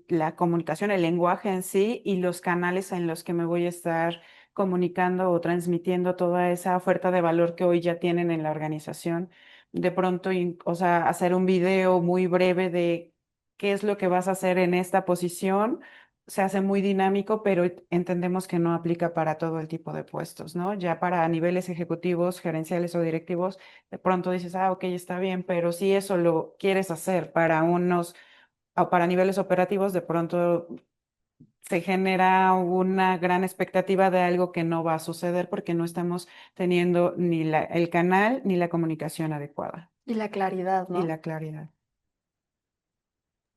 Speaker 3: la comunicación, el lenguaje en sí y los canales en los que me voy a estar comunicando o transmitiendo toda esa oferta de valor que hoy ya tienen en la organización. De pronto, o sea, hacer un video muy breve de qué es lo que vas a hacer en esta posición se hace muy dinámico, pero entendemos que no aplica para todo el tipo de puestos, ¿no? Ya para niveles ejecutivos, gerenciales o directivos de pronto dices, ah, ok, está bien, pero si eso lo quieres hacer para unos o para niveles operativos, de pronto se genera una gran expectativa de algo que no va a suceder porque no estamos teniendo ni el canal ni la comunicación adecuada
Speaker 4: Y la claridad,
Speaker 3: y
Speaker 4: ¿no?
Speaker 3: la claridad.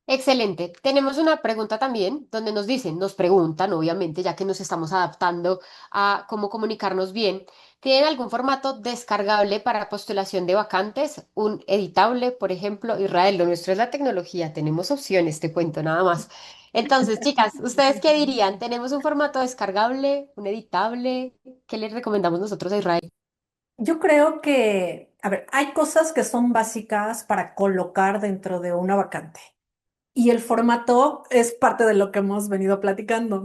Speaker 1: Excelente. Tenemos una pregunta también donde nos dicen, nos preguntan, obviamente, ya que nos estamos adaptando a cómo comunicarnos bien. ¿Tienen algún formato descargable para postulación de vacantes? Un editable, por ejemplo. Israel, lo nuestro es la tecnología. Tenemos opciones, te cuento nada más. Entonces, chicas, ¿ustedes qué dirían? ¿Tenemos un formato descargable, un editable? ¿Qué les recomendamos nosotros a Israel?
Speaker 2: Yo creo que, a ver, hay cosas que son básicas para colocar dentro de una vacante. Y el formato es parte de lo que hemos venido platicando.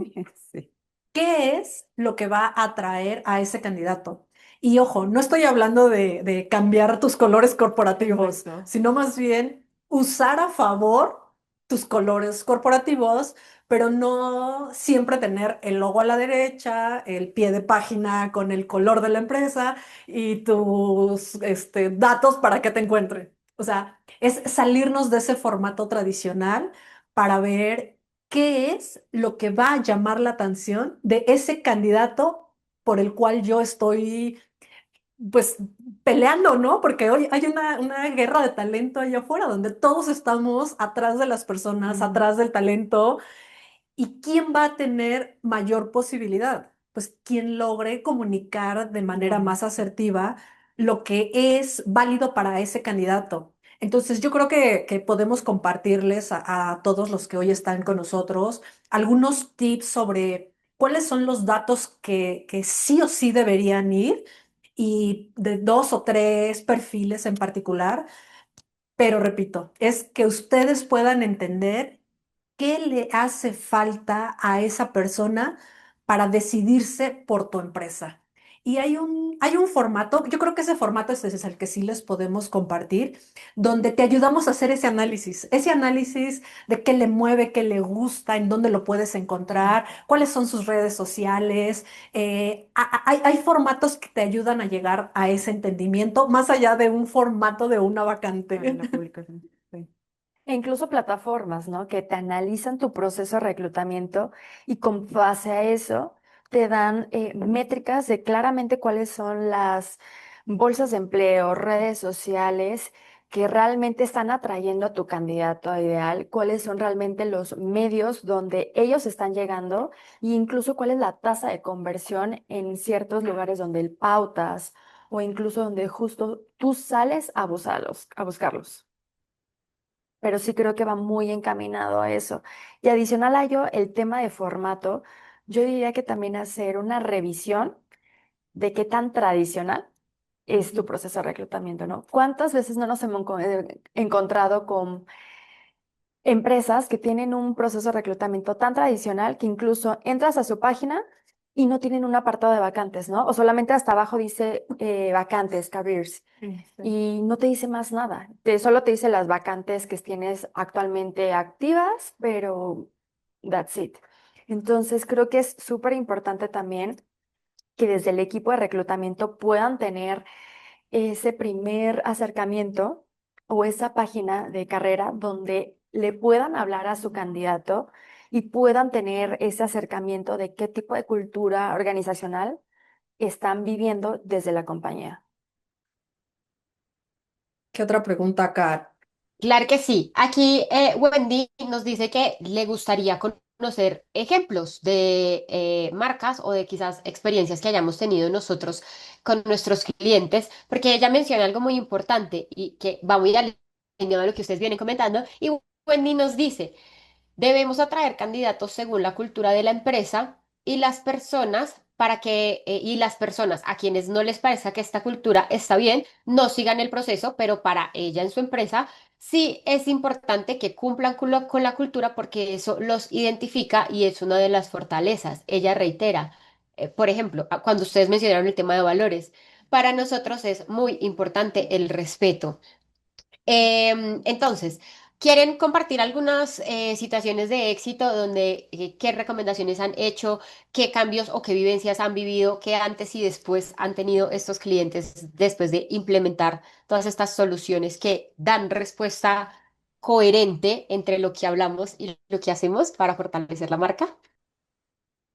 Speaker 3: Sí,
Speaker 2: ¿Qué es lo que va a atraer a ese candidato? Y ojo, no estoy hablando de cambiar tus colores corporativos,
Speaker 3: exacto.
Speaker 2: sino más bien usar a favor tus colores corporativos, pero no siempre tener el logo a la derecha, el pie de página con el color de la empresa y tus datos para que te encuentren. O sea, es salirnos de ese formato tradicional para ver qué es lo que va a llamar la atención de ese candidato por el cual yo estoy, pues, peleando, ¿no? Porque hoy hay una guerra de talento allá afuera, donde todos estamos atrás de las personas,
Speaker 3: Ujú.
Speaker 2: atrás del talento. ¿Y quién va a tener mayor posibilidad? Pues quien logre comunicar de manera más asertiva lo que es válido para ese candidato. Entonces, yo creo que podemos compartirles a todos los que hoy están con nosotros algunos tips sobre cuáles son los datos que sí o sí deberían ir y de dos o tres perfiles en particular. Pero repito, es que ustedes puedan entender qué le hace falta a esa persona para decidirse por tu empresa. Y hay un formato, yo creo que ese formato es el que sí les podemos compartir, donde te ayudamos a hacer ese análisis de qué le mueve, qué le gusta, en dónde lo puedes encontrar, cuáles son sus redes sociales. Hay formatos que te ayudan a llegar a ese entendimiento, más allá de un formato de una
Speaker 3: Para la
Speaker 2: vacante.
Speaker 3: publicación. Sí.
Speaker 4: E incluso plataformas, ¿no? Que te analizan tu proceso de reclutamiento y con base a eso te dan métricas de claramente cuáles son las bolsas de empleo, redes sociales que realmente están atrayendo a tu candidato ideal, cuáles son realmente los medios donde ellos están llegando e incluso cuál es la tasa de conversión en ciertos lugares donde el pautas o incluso donde justo tú sales a buscarlos, pero sí creo que va muy encaminado a eso. Y adicional a ello, el tema de formato, yo diría que también hacer una revisión de qué tan tradicional es tu proceso de reclutamiento, ¿no? ¿Cuántas veces no nos hemos encontrado con empresas que tienen un proceso de reclutamiento tan tradicional que incluso entras a su página y no tienen un apartado de vacantes, ¿no? O solamente hasta abajo dice vacantes, careers,
Speaker 3: Sí.
Speaker 4: y no te dice más nada. Solo te dice las vacantes que tienes actualmente activas, pero that's it. Entonces, creo que es súper importante también que desde el equipo de reclutamiento puedan tener ese primer acercamiento o esa página de carrera donde le puedan hablar a su candidato y puedan tener ese acercamiento de qué tipo de cultura organizacional están viviendo desde la compañía.
Speaker 2: ¿Qué otra pregunta, Kat?
Speaker 1: Claro que sí. Aquí Wendy nos dice que le gustaría conocer conocer ejemplos de marcas o de quizás experiencias que hayamos tenido nosotros con nuestros clientes, porque ella menciona algo muy importante y que va muy alineado a lo que ustedes vienen comentando, y Wendy nos dice, debemos atraer candidatos según la cultura de la empresa y las personas y las personas a quienes no les parezca que esta cultura está bien, no sigan el proceso, pero para ella en su empresa sí es importante que cumplan con la cultura porque eso los identifica y es una de las fortalezas. Ella reitera, por ejemplo, cuando ustedes mencionaron el tema de valores, para nosotros es muy importante el respeto. Entonces, ¿quieren compartir algunas situaciones de éxito donde qué recomendaciones han hecho, qué cambios o qué vivencias han vivido, qué antes y después han tenido estos clientes después de implementar todas estas soluciones que dan respuesta coherente entre lo que hablamos y lo que hacemos para fortalecer la marca?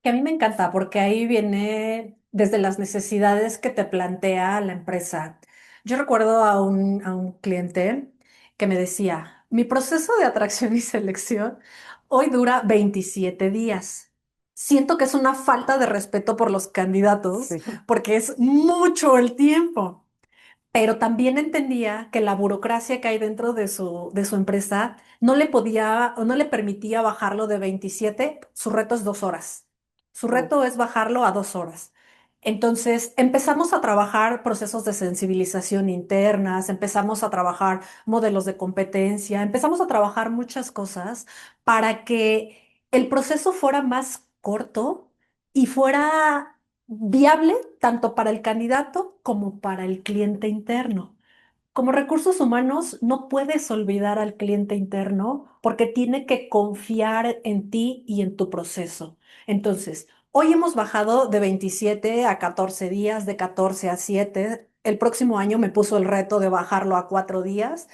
Speaker 2: Que a mí me encanta porque ahí viene desde las necesidades que te plantea la empresa. Yo recuerdo a un cliente que me decía, mi proceso de atracción y selección hoy dura 27 días. Siento que es una falta de respeto por los candidatos
Speaker 3: Sí.
Speaker 2: porque es mucho el tiempo, pero también entendía que la burocracia que hay dentro de su empresa no le podía o no le permitía bajarlo de 27. Su reto es 2 horas. Su
Speaker 3: Oh,
Speaker 2: reto es bajarlo a 2 horas. Entonces empezamos a trabajar procesos de sensibilización internas, empezamos a trabajar modelos de competencia, empezamos a trabajar muchas cosas para que el proceso fuera más corto y fuera viable tanto para el candidato como para el cliente interno. Como recursos humanos, no puedes olvidar al cliente interno porque tiene que confiar en ti y en tu proceso. Entonces, hoy hemos bajado de 27 a 14 días, de 14 a 7. El próximo año me puso el reto de bajarlo a 4 días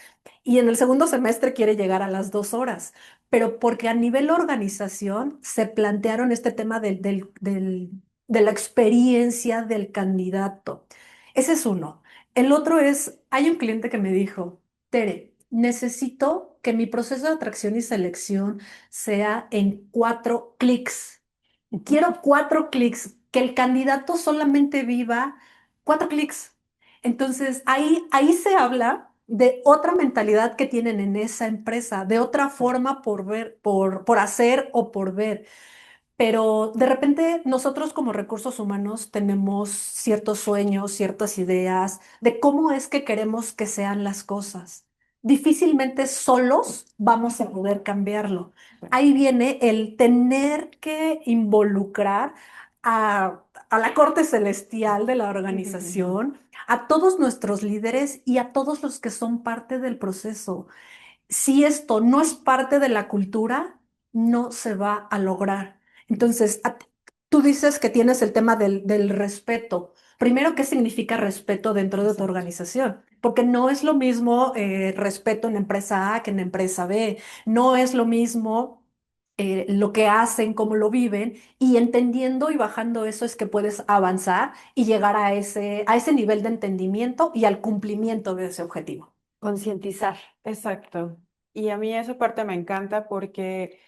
Speaker 2: y en el segundo semestre quiere llegar a las 2 horas. Pero porque a nivel organización se plantearon este tema de la experiencia del candidato. Ese es uno. El otro es, hay un cliente que me dijo, Tere, necesito que mi proceso de atracción y selección sea en 4 clics. Quiero 4 clics, que el candidato solamente viva 4 clics. Entonces, ahí se habla de otra mentalidad que tienen en esa empresa, de otra forma por ver, por hacer o por ver. Pero de repente nosotros como recursos humanos tenemos ciertos sueños, ciertas ideas de cómo es que queremos que sean las cosas. Difícilmente solos vamos a poder cambiarlo. Ahí viene el tener que involucrar a la corte celestial de la organización, a todos nuestros líderes y a todos los que son parte del proceso. Si esto no es parte de la cultura, no se va a lograr. Entonces, tú dices que tienes el tema del respeto. Primero, ¿qué significa respeto dentro de tu
Speaker 3: exacto.
Speaker 2: organización? Porque no es lo mismo respeto en empresa A que en empresa B. No es lo mismo lo que hacen, cómo lo viven, y entendiendo y bajando eso es que puedes avanzar y llegar a ese nivel de entendimiento y al cumplimiento de ese objetivo.
Speaker 4: Concientizar.
Speaker 3: Exacto. Y a mí esa parte me encanta porque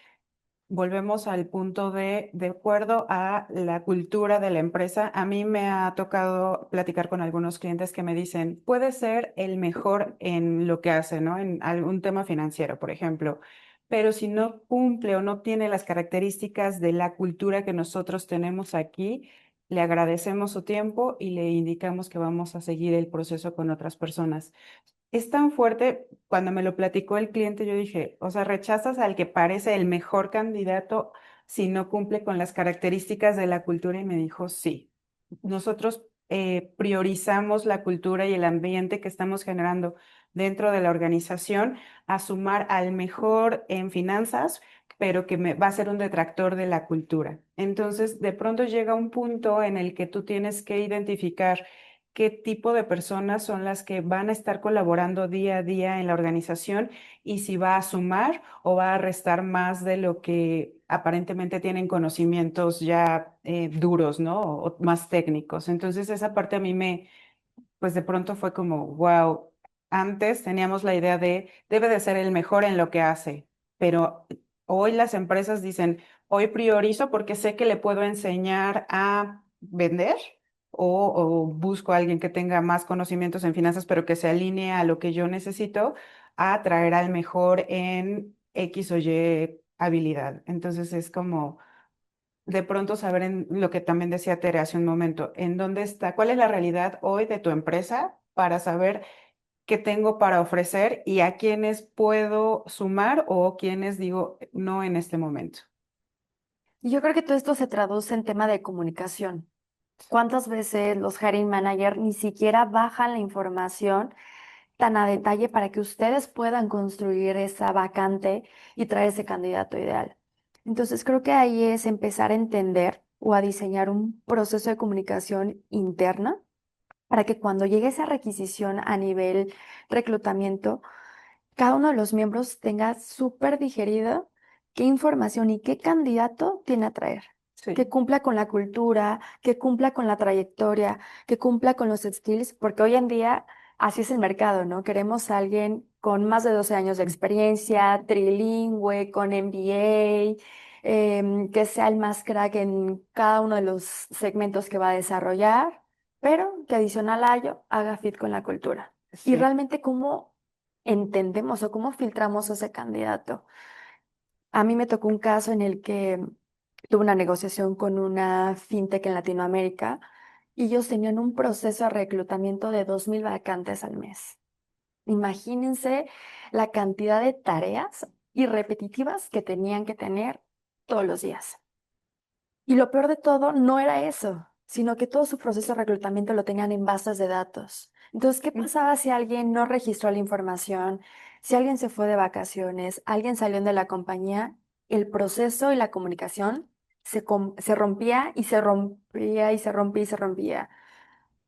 Speaker 3: volvemos al punto de acuerdo a la cultura de la empresa. A mí me ha tocado platicar con algunos clientes que me dicen, puede ser el mejor en lo que hace, ¿no? En algún tema financiero, por ejemplo. Pero si no cumple o no tiene las características de la cultura que nosotros tenemos aquí, le agradecemos su tiempo y le indicamos que vamos a seguir el proceso con otras personas. Es tan fuerte, cuando me lo platicó el cliente, yo dije, o sea, rechazas al que parece el mejor candidato si no cumple con las características de la cultura y me dijo, sí, nosotros priorizamos la cultura y el ambiente que estamos generando dentro de la organización a sumar al mejor en finanzas, pero que va a ser un detractor de la cultura. Entonces, de pronto llega un punto en el que tú tienes que identificar qué tipo de personas son las que van a estar colaborando día a día en la organización y si va a sumar o va a restar más de lo que aparentemente tienen conocimientos ya duros, ¿no? O más técnicos. Entonces esa parte a mí pues de pronto fue como, wow, antes teníamos la idea de, debe de ser el mejor en lo que hace, pero hoy las empresas dicen, hoy priorizo porque sé que le puedo enseñar a vender o busco a alguien que tenga más conocimientos en finanzas, pero que se alinee a lo que yo necesito, a traer al mejor en X o Y habilidad. Entonces es como de pronto saber en lo que también decía Tere hace un momento, en dónde está, cuál es la realidad hoy de tu empresa para saber qué tengo para ofrecer y a quiénes puedo sumar o quiénes digo no en este momento.
Speaker 4: Y yo creo que todo esto se traduce en tema de comunicación. ¿Cuántas veces los hiring manager ni siquiera bajan la información tan a detalle para que ustedes puedan construir esa vacante y traer ese candidato ideal? Entonces creo que ahí es empezar a entender o a diseñar un proceso de comunicación interna para que cuando llegue esa requisición a nivel reclutamiento, cada uno de los miembros tenga súper digerido qué información y qué candidato tiene a traer, que
Speaker 3: Sí.
Speaker 4: cumpla con la cultura, que cumpla con la trayectoria, que cumpla con los skills, porque hoy en día así es el mercado, ¿no? Queremos a alguien con más de 12 años de experiencia, trilingüe, con MBA, que sea el más crack en cada uno de los segmentos que va a desarrollar, pero que adicional a ello haga fit con la cultura. Y
Speaker 3: Sí.
Speaker 4: realmente cómo entendemos o cómo filtramos a ese candidato. A mí me tocó un caso en el que tuve una negociación con una fintech en Latinoamérica y ellos tenían un proceso de reclutamiento de 2,000 vacantes al mes. Imagínense la cantidad de tareas y repetitivas que tenían que tener todos los días. Y lo peor de todo no era eso, sino que todo su proceso de reclutamiento lo tenían en bases de datos. Entonces, ¿qué pasaba si alguien no registró la información? Si alguien se fue de vacaciones, alguien salió de la compañía, el proceso y la comunicación se rompía y se rompía y se rompía y se rompía.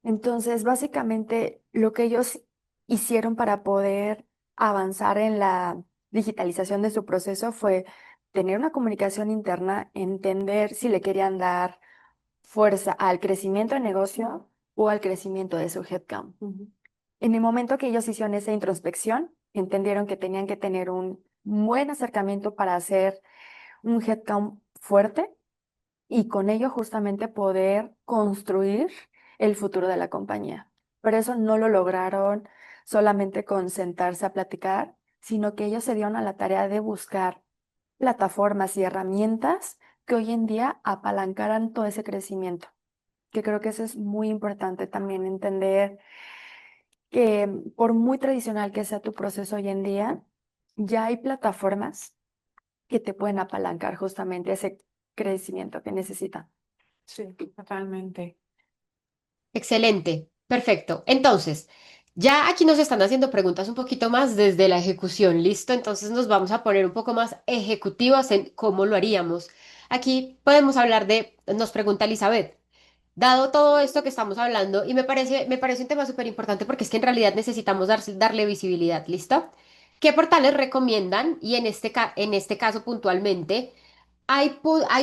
Speaker 4: Entonces, básicamente, lo que ellos hicieron para poder avanzar en la digitalización de su proceso fue tener una comunicación interna, entender si le querían dar fuerza al crecimiento del negocio o al crecimiento de su headcount.
Speaker 3: Ujú.
Speaker 4: En el momento que ellos hicieron esa introspección, entendieron que tenían que tener un buen acercamiento para hacer un headcount fuerte y con ello justamente poder construir el futuro de la compañía. Pero eso no lo lograron solamente con sentarse a platicar, sino que ellos se dieron a la tarea de buscar plataformas y herramientas que hoy en día apalancaran todo ese crecimiento, que creo que eso es muy importante también entender que por muy tradicional que sea tu proceso hoy en día, ya hay plataformas que te pueden apalancar justamente ese crecimiento que necesitan.
Speaker 3: Sí, totalmente.
Speaker 1: Excelente, perfecto. Entonces, ya aquí nos están haciendo preguntas un poquito más desde la ejecución, ¿listo? Entonces nos vamos a poner un poco más ejecutivos en cómo lo haríamos. Aquí podemos hablar de, nos pregunta Elizabeth, dado todo esto que estamos hablando, y me parece un tema súper importante porque es que en realidad necesitamos darle visibilidad, ¿listo? ¿Qué portales recomiendan? Y en este caso puntualmente, hay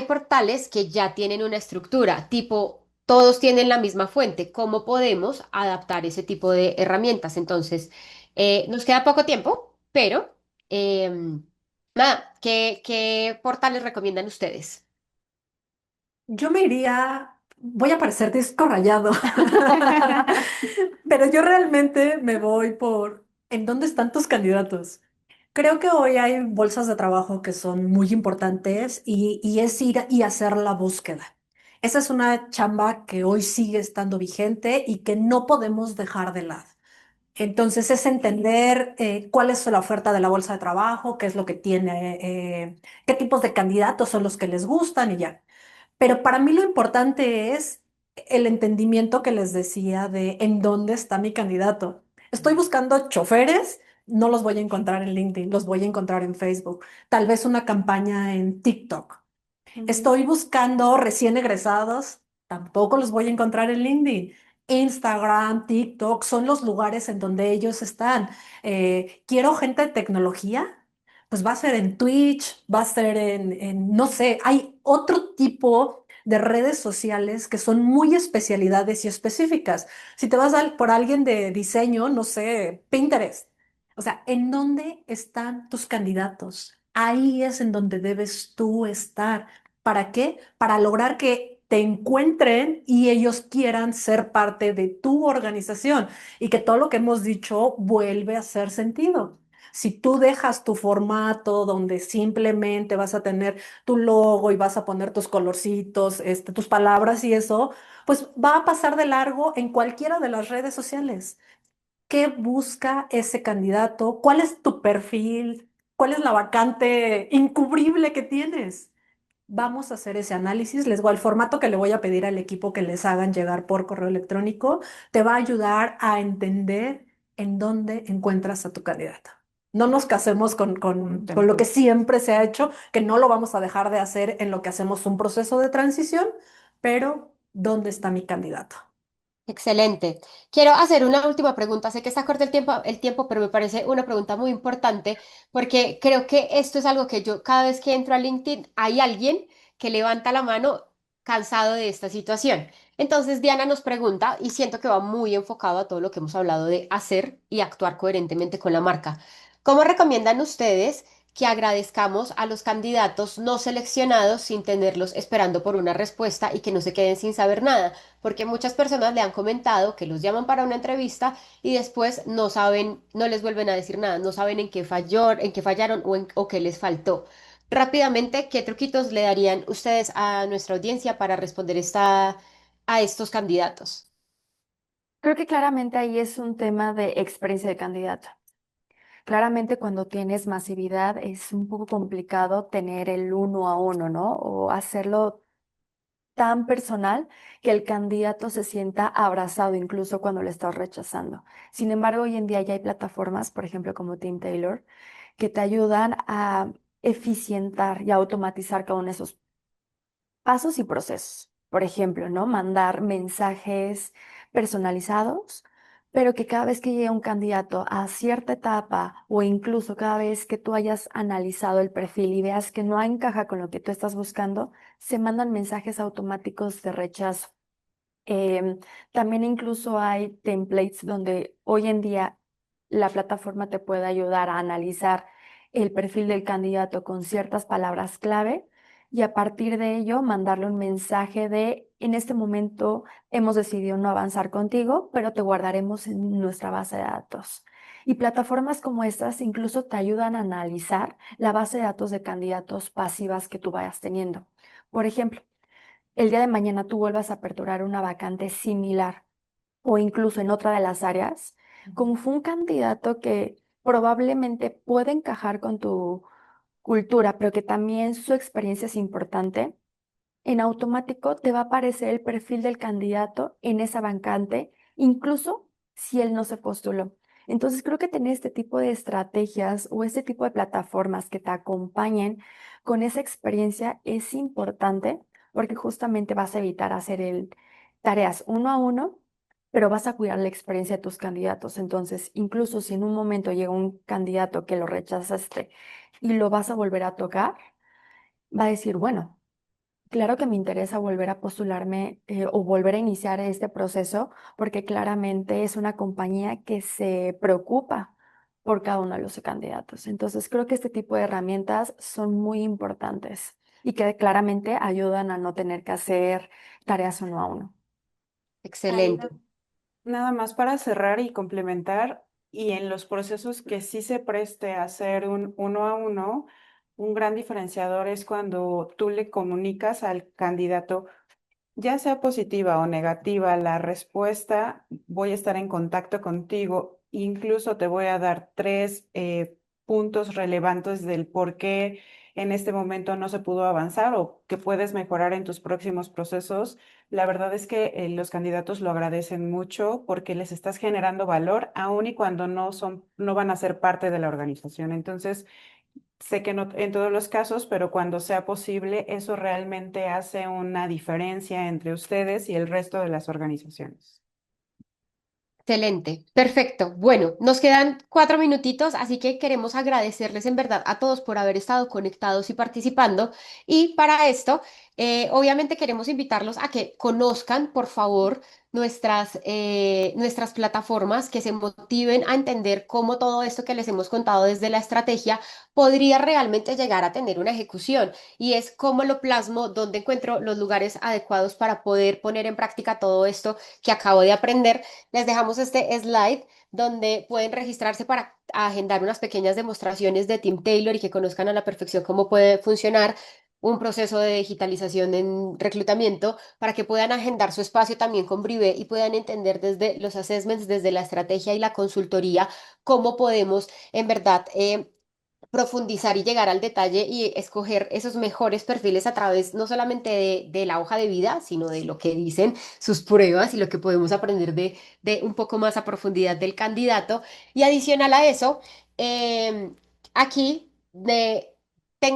Speaker 1: portales que ya tienen una estructura, tipo, todos tienen la misma fuente. ¿Cómo podemos adaptar ese tipo de herramientas? Entonces, nos queda poco tiempo, pero nada, ¿qué portales recomiendan ustedes?
Speaker 2: Yo me iría, voy a parecer disco rayado, pero yo realmente me voy por ¿en dónde están tus candidatos? Creo que hoy hay bolsas de trabajo que son muy importantes y es ir y hacer la búsqueda. Esa es una chamba que hoy sigue estando vigente y que no podemos dejar de lado. Entonces es entender cuál es la oferta de la bolsa de trabajo, qué es lo que tiene, qué tipos de candidatos son los que les gustan y ya. Pero para mí lo importante es el entendimiento que les decía de en dónde está mi candidato. Estoy buscando choferes, no los voy a encontrar en LinkedIn, los voy a encontrar en Facebook, tal vez una campaña en TikTok.
Speaker 3: Ujú.
Speaker 2: Estoy buscando recién egresados, tampoco los voy a encontrar en LinkedIn. Instagram, TikTok son los lugares en donde ellos están. Quiero gente de tecnología, pues va a ser en Twitch, va a ser no sé, hay otro tipo de redes sociales que son muy especialidades y específicas. Si te vas por alguien de diseño, no sé, Pinterest. O sea, ¿en dónde están tus candidatos? Ahí es en donde debes tú estar. ¿Para qué? Para lograr que te encuentren y ellos quieran ser parte de tu organización y que todo lo que hemos dicho vuelve a hacer sentido. Si tú dejas tu formato donde simplemente vas a tener tu logo y vas a poner tus colorcitos, tus palabras y eso, pues va a pasar de largo en cualquiera de las redes sociales. ¿Qué busca ese candidato? ¿Cuál es tu perfil? ¿Cuál es la vacante incubrible que tienes? Vamos a hacer ese análisis. Les voy al formato que le voy a pedir al equipo que les hagan llegar por correo electrónico. Te va a ayudar a entender en dónde encuentras a tu candidato. No nos casemos con lo que siempre se ha hecho, que no lo vamos a dejar de hacer en lo que hacemos un proceso de transición, pero ¿dónde está mi candidato?
Speaker 1: Excelente. Quiero hacer una última pregunta. Sé que está corto el tiempo, pero me parece una pregunta muy importante porque creo que esto es algo que yo cada vez que entro a LinkedIn hay alguien que levanta la mano cansado de esta situación. Entonces Diana nos pregunta y siento que va muy enfocado a todo lo que hemos hablado de hacer y actuar coherentemente con la marca. ¿Cómo recomiendan ustedes que agradezcamos a los candidatos no seleccionados sin tenerlos esperando por una respuesta y que no se queden sin saber nada? Porque muchas personas le han comentado que los llaman para una entrevista y después no saben, no les vuelven a decir nada, no saben en qué fallaron o qué les faltó. Rápidamente, ¿qué truquitos le darían ustedes a nuestra audiencia para responder a estos candidatos?
Speaker 4: Creo que claramente ahí es un tema de experiencia de candidato. Claramente cuando tienes masividad es un poco complicado tener el uno a uno, ¿no? O hacerlo tan personal que el candidato se sienta abrazado incluso cuando le estás rechazando. Sin embargo, hoy en día ya hay plataformas, por ejemplo, como Team Taylor, que te ayudan a eficientar y automatizar cada uno de esos pasos y procesos. Por ejemplo, ¿no? Mandar mensajes personalizados, pero que cada vez que llegue un candidato a cierta etapa o incluso cada vez que tú hayas analizado el perfil y veas que no encaja con lo que tú estás buscando, se mandan mensajes automáticos de rechazo. Em, También incluso hay templates donde hoy en día la plataforma te puede ayudar a analizar el perfil del candidato con ciertas palabras clave y a partir de ello mandarle un mensaje de, en este momento hemos decidido no avanzar contigo, pero te guardaremos en nuestra base de datos. Y plataformas como estas incluso te ayudan a analizar la base de datos de candidatos pasivas que tú vayas teniendo. Por ejemplo, el día de mañana tú vuelvas a aperturar una vacante similar o incluso en otra de las áreas, como fue un candidato que probablemente puede encajar con tu cultura, pero que también su experiencia es importante, en automático te va a aparecer el perfil del candidato en esa vacante, incluso si él no se postuló. Entonces creo que tener este tipo de estrategias o este tipo de plataformas que te acompañen con esa experiencia es importante porque justamente vas a evitar hacer tareas uno a uno, pero vas a cuidar la experiencia de tus candidatos. Entonces, incluso si en un momento llega un candidato que lo rechazaste y lo vas a volver a tocar, va a decir, bueno, claro que me interesa volver a postularme o volver a iniciar este proceso porque claramente es una compañía que se preocupa por cada uno de los candidatos. Entonces, creo que este tipo de herramientas son muy importantes y que claramente ayudan a no tener que hacer tareas uno a uno.
Speaker 3: Ahí
Speaker 1: Excelente.
Speaker 3: nada más para cerrar y complementar, y en los procesos que sí se preste a hacer un uno a uno, un gran diferenciador es cuando tú le comunicas al candidato, ya sea positiva o negativa la respuesta, voy a estar en contacto contigo, incluso te voy a dar tres puntos relevantes del por qué en este momento no se pudo avanzar o que puedes mejorar en tus próximos procesos. La verdad es que los candidatos lo agradecen mucho porque les estás generando valor, aun y cuando no van a ser parte de la organización. Entonces, sé que no en todos los casos, pero cuando sea posible, eso realmente hace una diferencia entre ustedes y el resto de las organizaciones.
Speaker 1: Excelente, perfecto. Bueno, nos quedan 4 minutitos, así que queremos agradecerles en verdad a todos por haber estado conectados y participando. Y para esto, Obviamente queremos invitarlos a que conozcan, por favor, nuestras plataformas, que se motiven a entender cómo todo esto que les hemos contado desde la estrategia podría realmente llegar a tener una ejecución. Y es cómo lo plasmo, dónde encuentro los lugares adecuados para poder poner en práctica todo esto que acabo de aprender. Les dejamos este slide donde pueden registrarse para agendar unas pequeñas demostraciones de Team Taylor y que conozcan a la perfección cómo puede funcionar un proceso de digitalización en reclutamiento para que puedan agendar su espacio también con Brivé y puedan entender desde los assessments, desde la estrategia y la consultoría, cómo podemos en verdad profundizar y llegar al detalle y escoger esos mejores perfiles a través no solamente de la hoja de vida, sino de lo que dicen sus pruebas y lo que podemos aprender de un poco más a profundidad del candidato. Y adicional a eso, aquí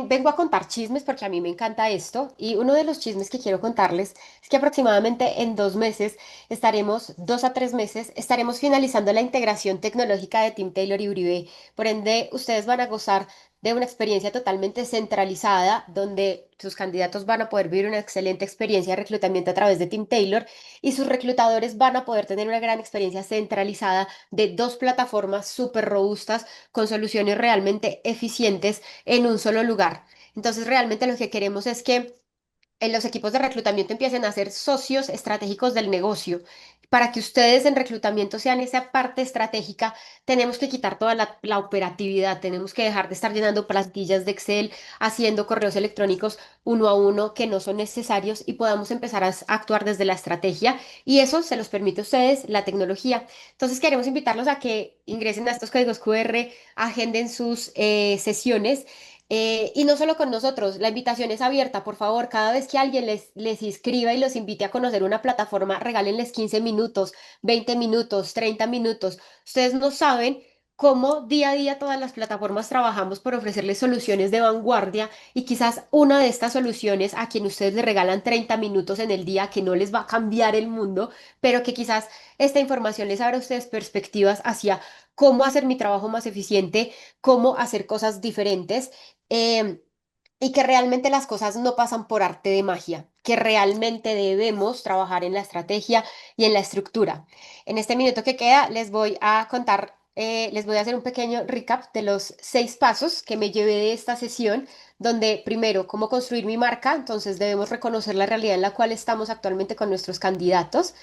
Speaker 1: vengo a contar chismes porque a mí me encanta esto y uno de los chismes que quiero contarles es que aproximadamente en 2 meses estaremos, 2 a 3 meses, estaremos finalizando la integración tecnológica de Team Taylor y Uribe. Por ende, ustedes van a gozar de una experiencia totalmente centralizada, donde sus candidatos van a poder vivir una excelente experiencia de reclutamiento a través de Team Taylor y sus reclutadores van a poder tener una gran experiencia centralizada de dos plataformas súper robustas con soluciones realmente eficientes en un solo lugar. Entonces, realmente lo que queremos es que en los equipos de reclutamiento empiecen a ser socios estratégicos del negocio. Para que ustedes en reclutamiento sean esa parte estratégica, tenemos que quitar toda la operatividad, tenemos que dejar de estar llenando plantillas de Excel, haciendo correos electrónicos uno a uno que no son necesarios y podamos empezar a actuar desde la estrategia y eso se los permite a ustedes la tecnología. Entonces queremos invitarlos a que ingresen a estos códigos QR, agenden sus sesiones y no solo con nosotros, la invitación es abierta, por favor, cada vez que alguien les inscriba y los invite a conocer una plataforma, regálenles 15 minutos, 20 minutos, 30 minutos. Ustedes no saben cómo día a día todas las plataformas trabajamos por ofrecerles soluciones de vanguardia y quizás una de estas soluciones a quien ustedes le regalan 30 minutos en el día que no les va a cambiar el mundo, pero que quizás esta información les abra a ustedes perspectivas hacia cómo hacer mi trabajo más eficiente, cómo hacer cosas diferentes em, y que realmente las cosas no pasan por arte de magia, que realmente debemos trabajar en la estrategia y en la estructura. En este minuto que queda, les voy a contar, les voy a hacer un pequeño recap de los 6 pasos que me llevé de esta sesión, donde primero, cómo construir mi marca, entonces debemos reconocer la realidad en la cual estamos actualmente con nuestros candidatos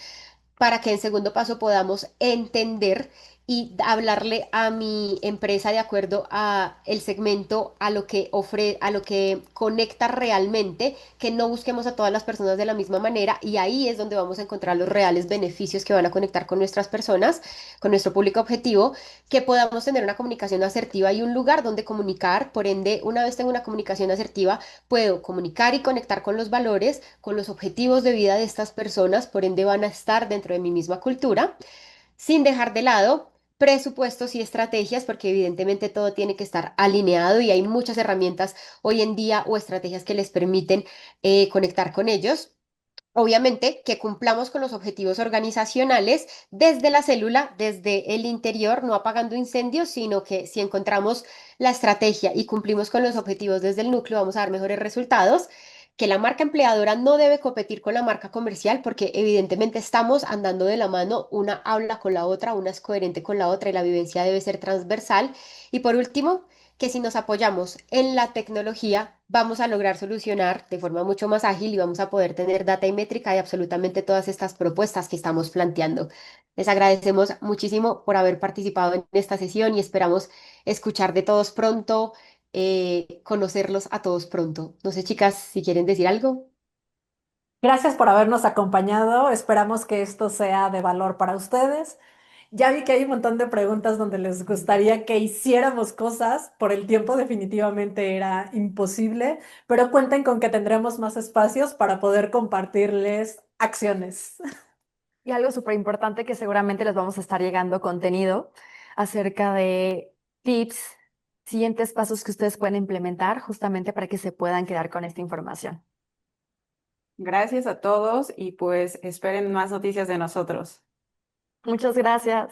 Speaker 1: para que en segundo paso podamos entender y hablarle a mi empresa de acuerdo a el segmento, a lo que a lo que conecta realmente, que no busquemos a todas las personas de la misma manera y ahí es donde vamos a encontrar los reales beneficios que van a conectar con nuestras personas, con nuestro público objetivo, que podamos tener una comunicación asertiva y un lugar donde comunicar, por ende, una vez tengo una comunicación asertiva, puedo comunicar y conectar con los valores, con los objetivos de vida de estas personas, por ende van a estar dentro de mi misma cultura, sin dejar de lado presupuestos y estrategias, porque evidentemente todo tiene que estar alineado y hay muchas herramientas hoy en día o estrategias que les permiten conectar con ellos. Obviamente que cumplamos con los objetivos organizacionales desde la célula, desde el interior, no apagando incendios, sino que si encontramos la estrategia y cumplimos con los objetivos desde el núcleo, vamos a dar mejores resultados. Que la marca empleadora no debe competir con la marca comercial porque evidentemente estamos andando de la mano, una habla con la otra, una es coherente con la otra y la vivencia debe ser transversal. Y por último, que si nos apoyamos en la tecnología, vamos a lograr solucionar de forma mucho más ágil y vamos a poder tener data y métrica de absolutamente todas estas propuestas que estamos planteando. Les agradecemos muchísimo por haber participado en esta sesión y esperamos escuchar de todos pronto, conocerlos a todos pronto. No sé, chicas, si quieren decir algo.
Speaker 2: Gracias por habernos acompañado. Esperamos que esto sea de valor para ustedes. Ya vi que hay un montón de preguntas donde les gustaría que hiciéramos cosas. Por el tiempo definitivamente era imposible, pero cuenten con que tendremos más espacios para poder compartirles acciones.
Speaker 4: Y algo súper importante que seguramente les vamos a estar llegando contenido acerca de tips, siguientes pasos que ustedes pueden implementar justamente para que se puedan quedar con esta información.
Speaker 3: Gracias a todos y pues esperen más noticias de nosotros.
Speaker 4: Muchas gracias.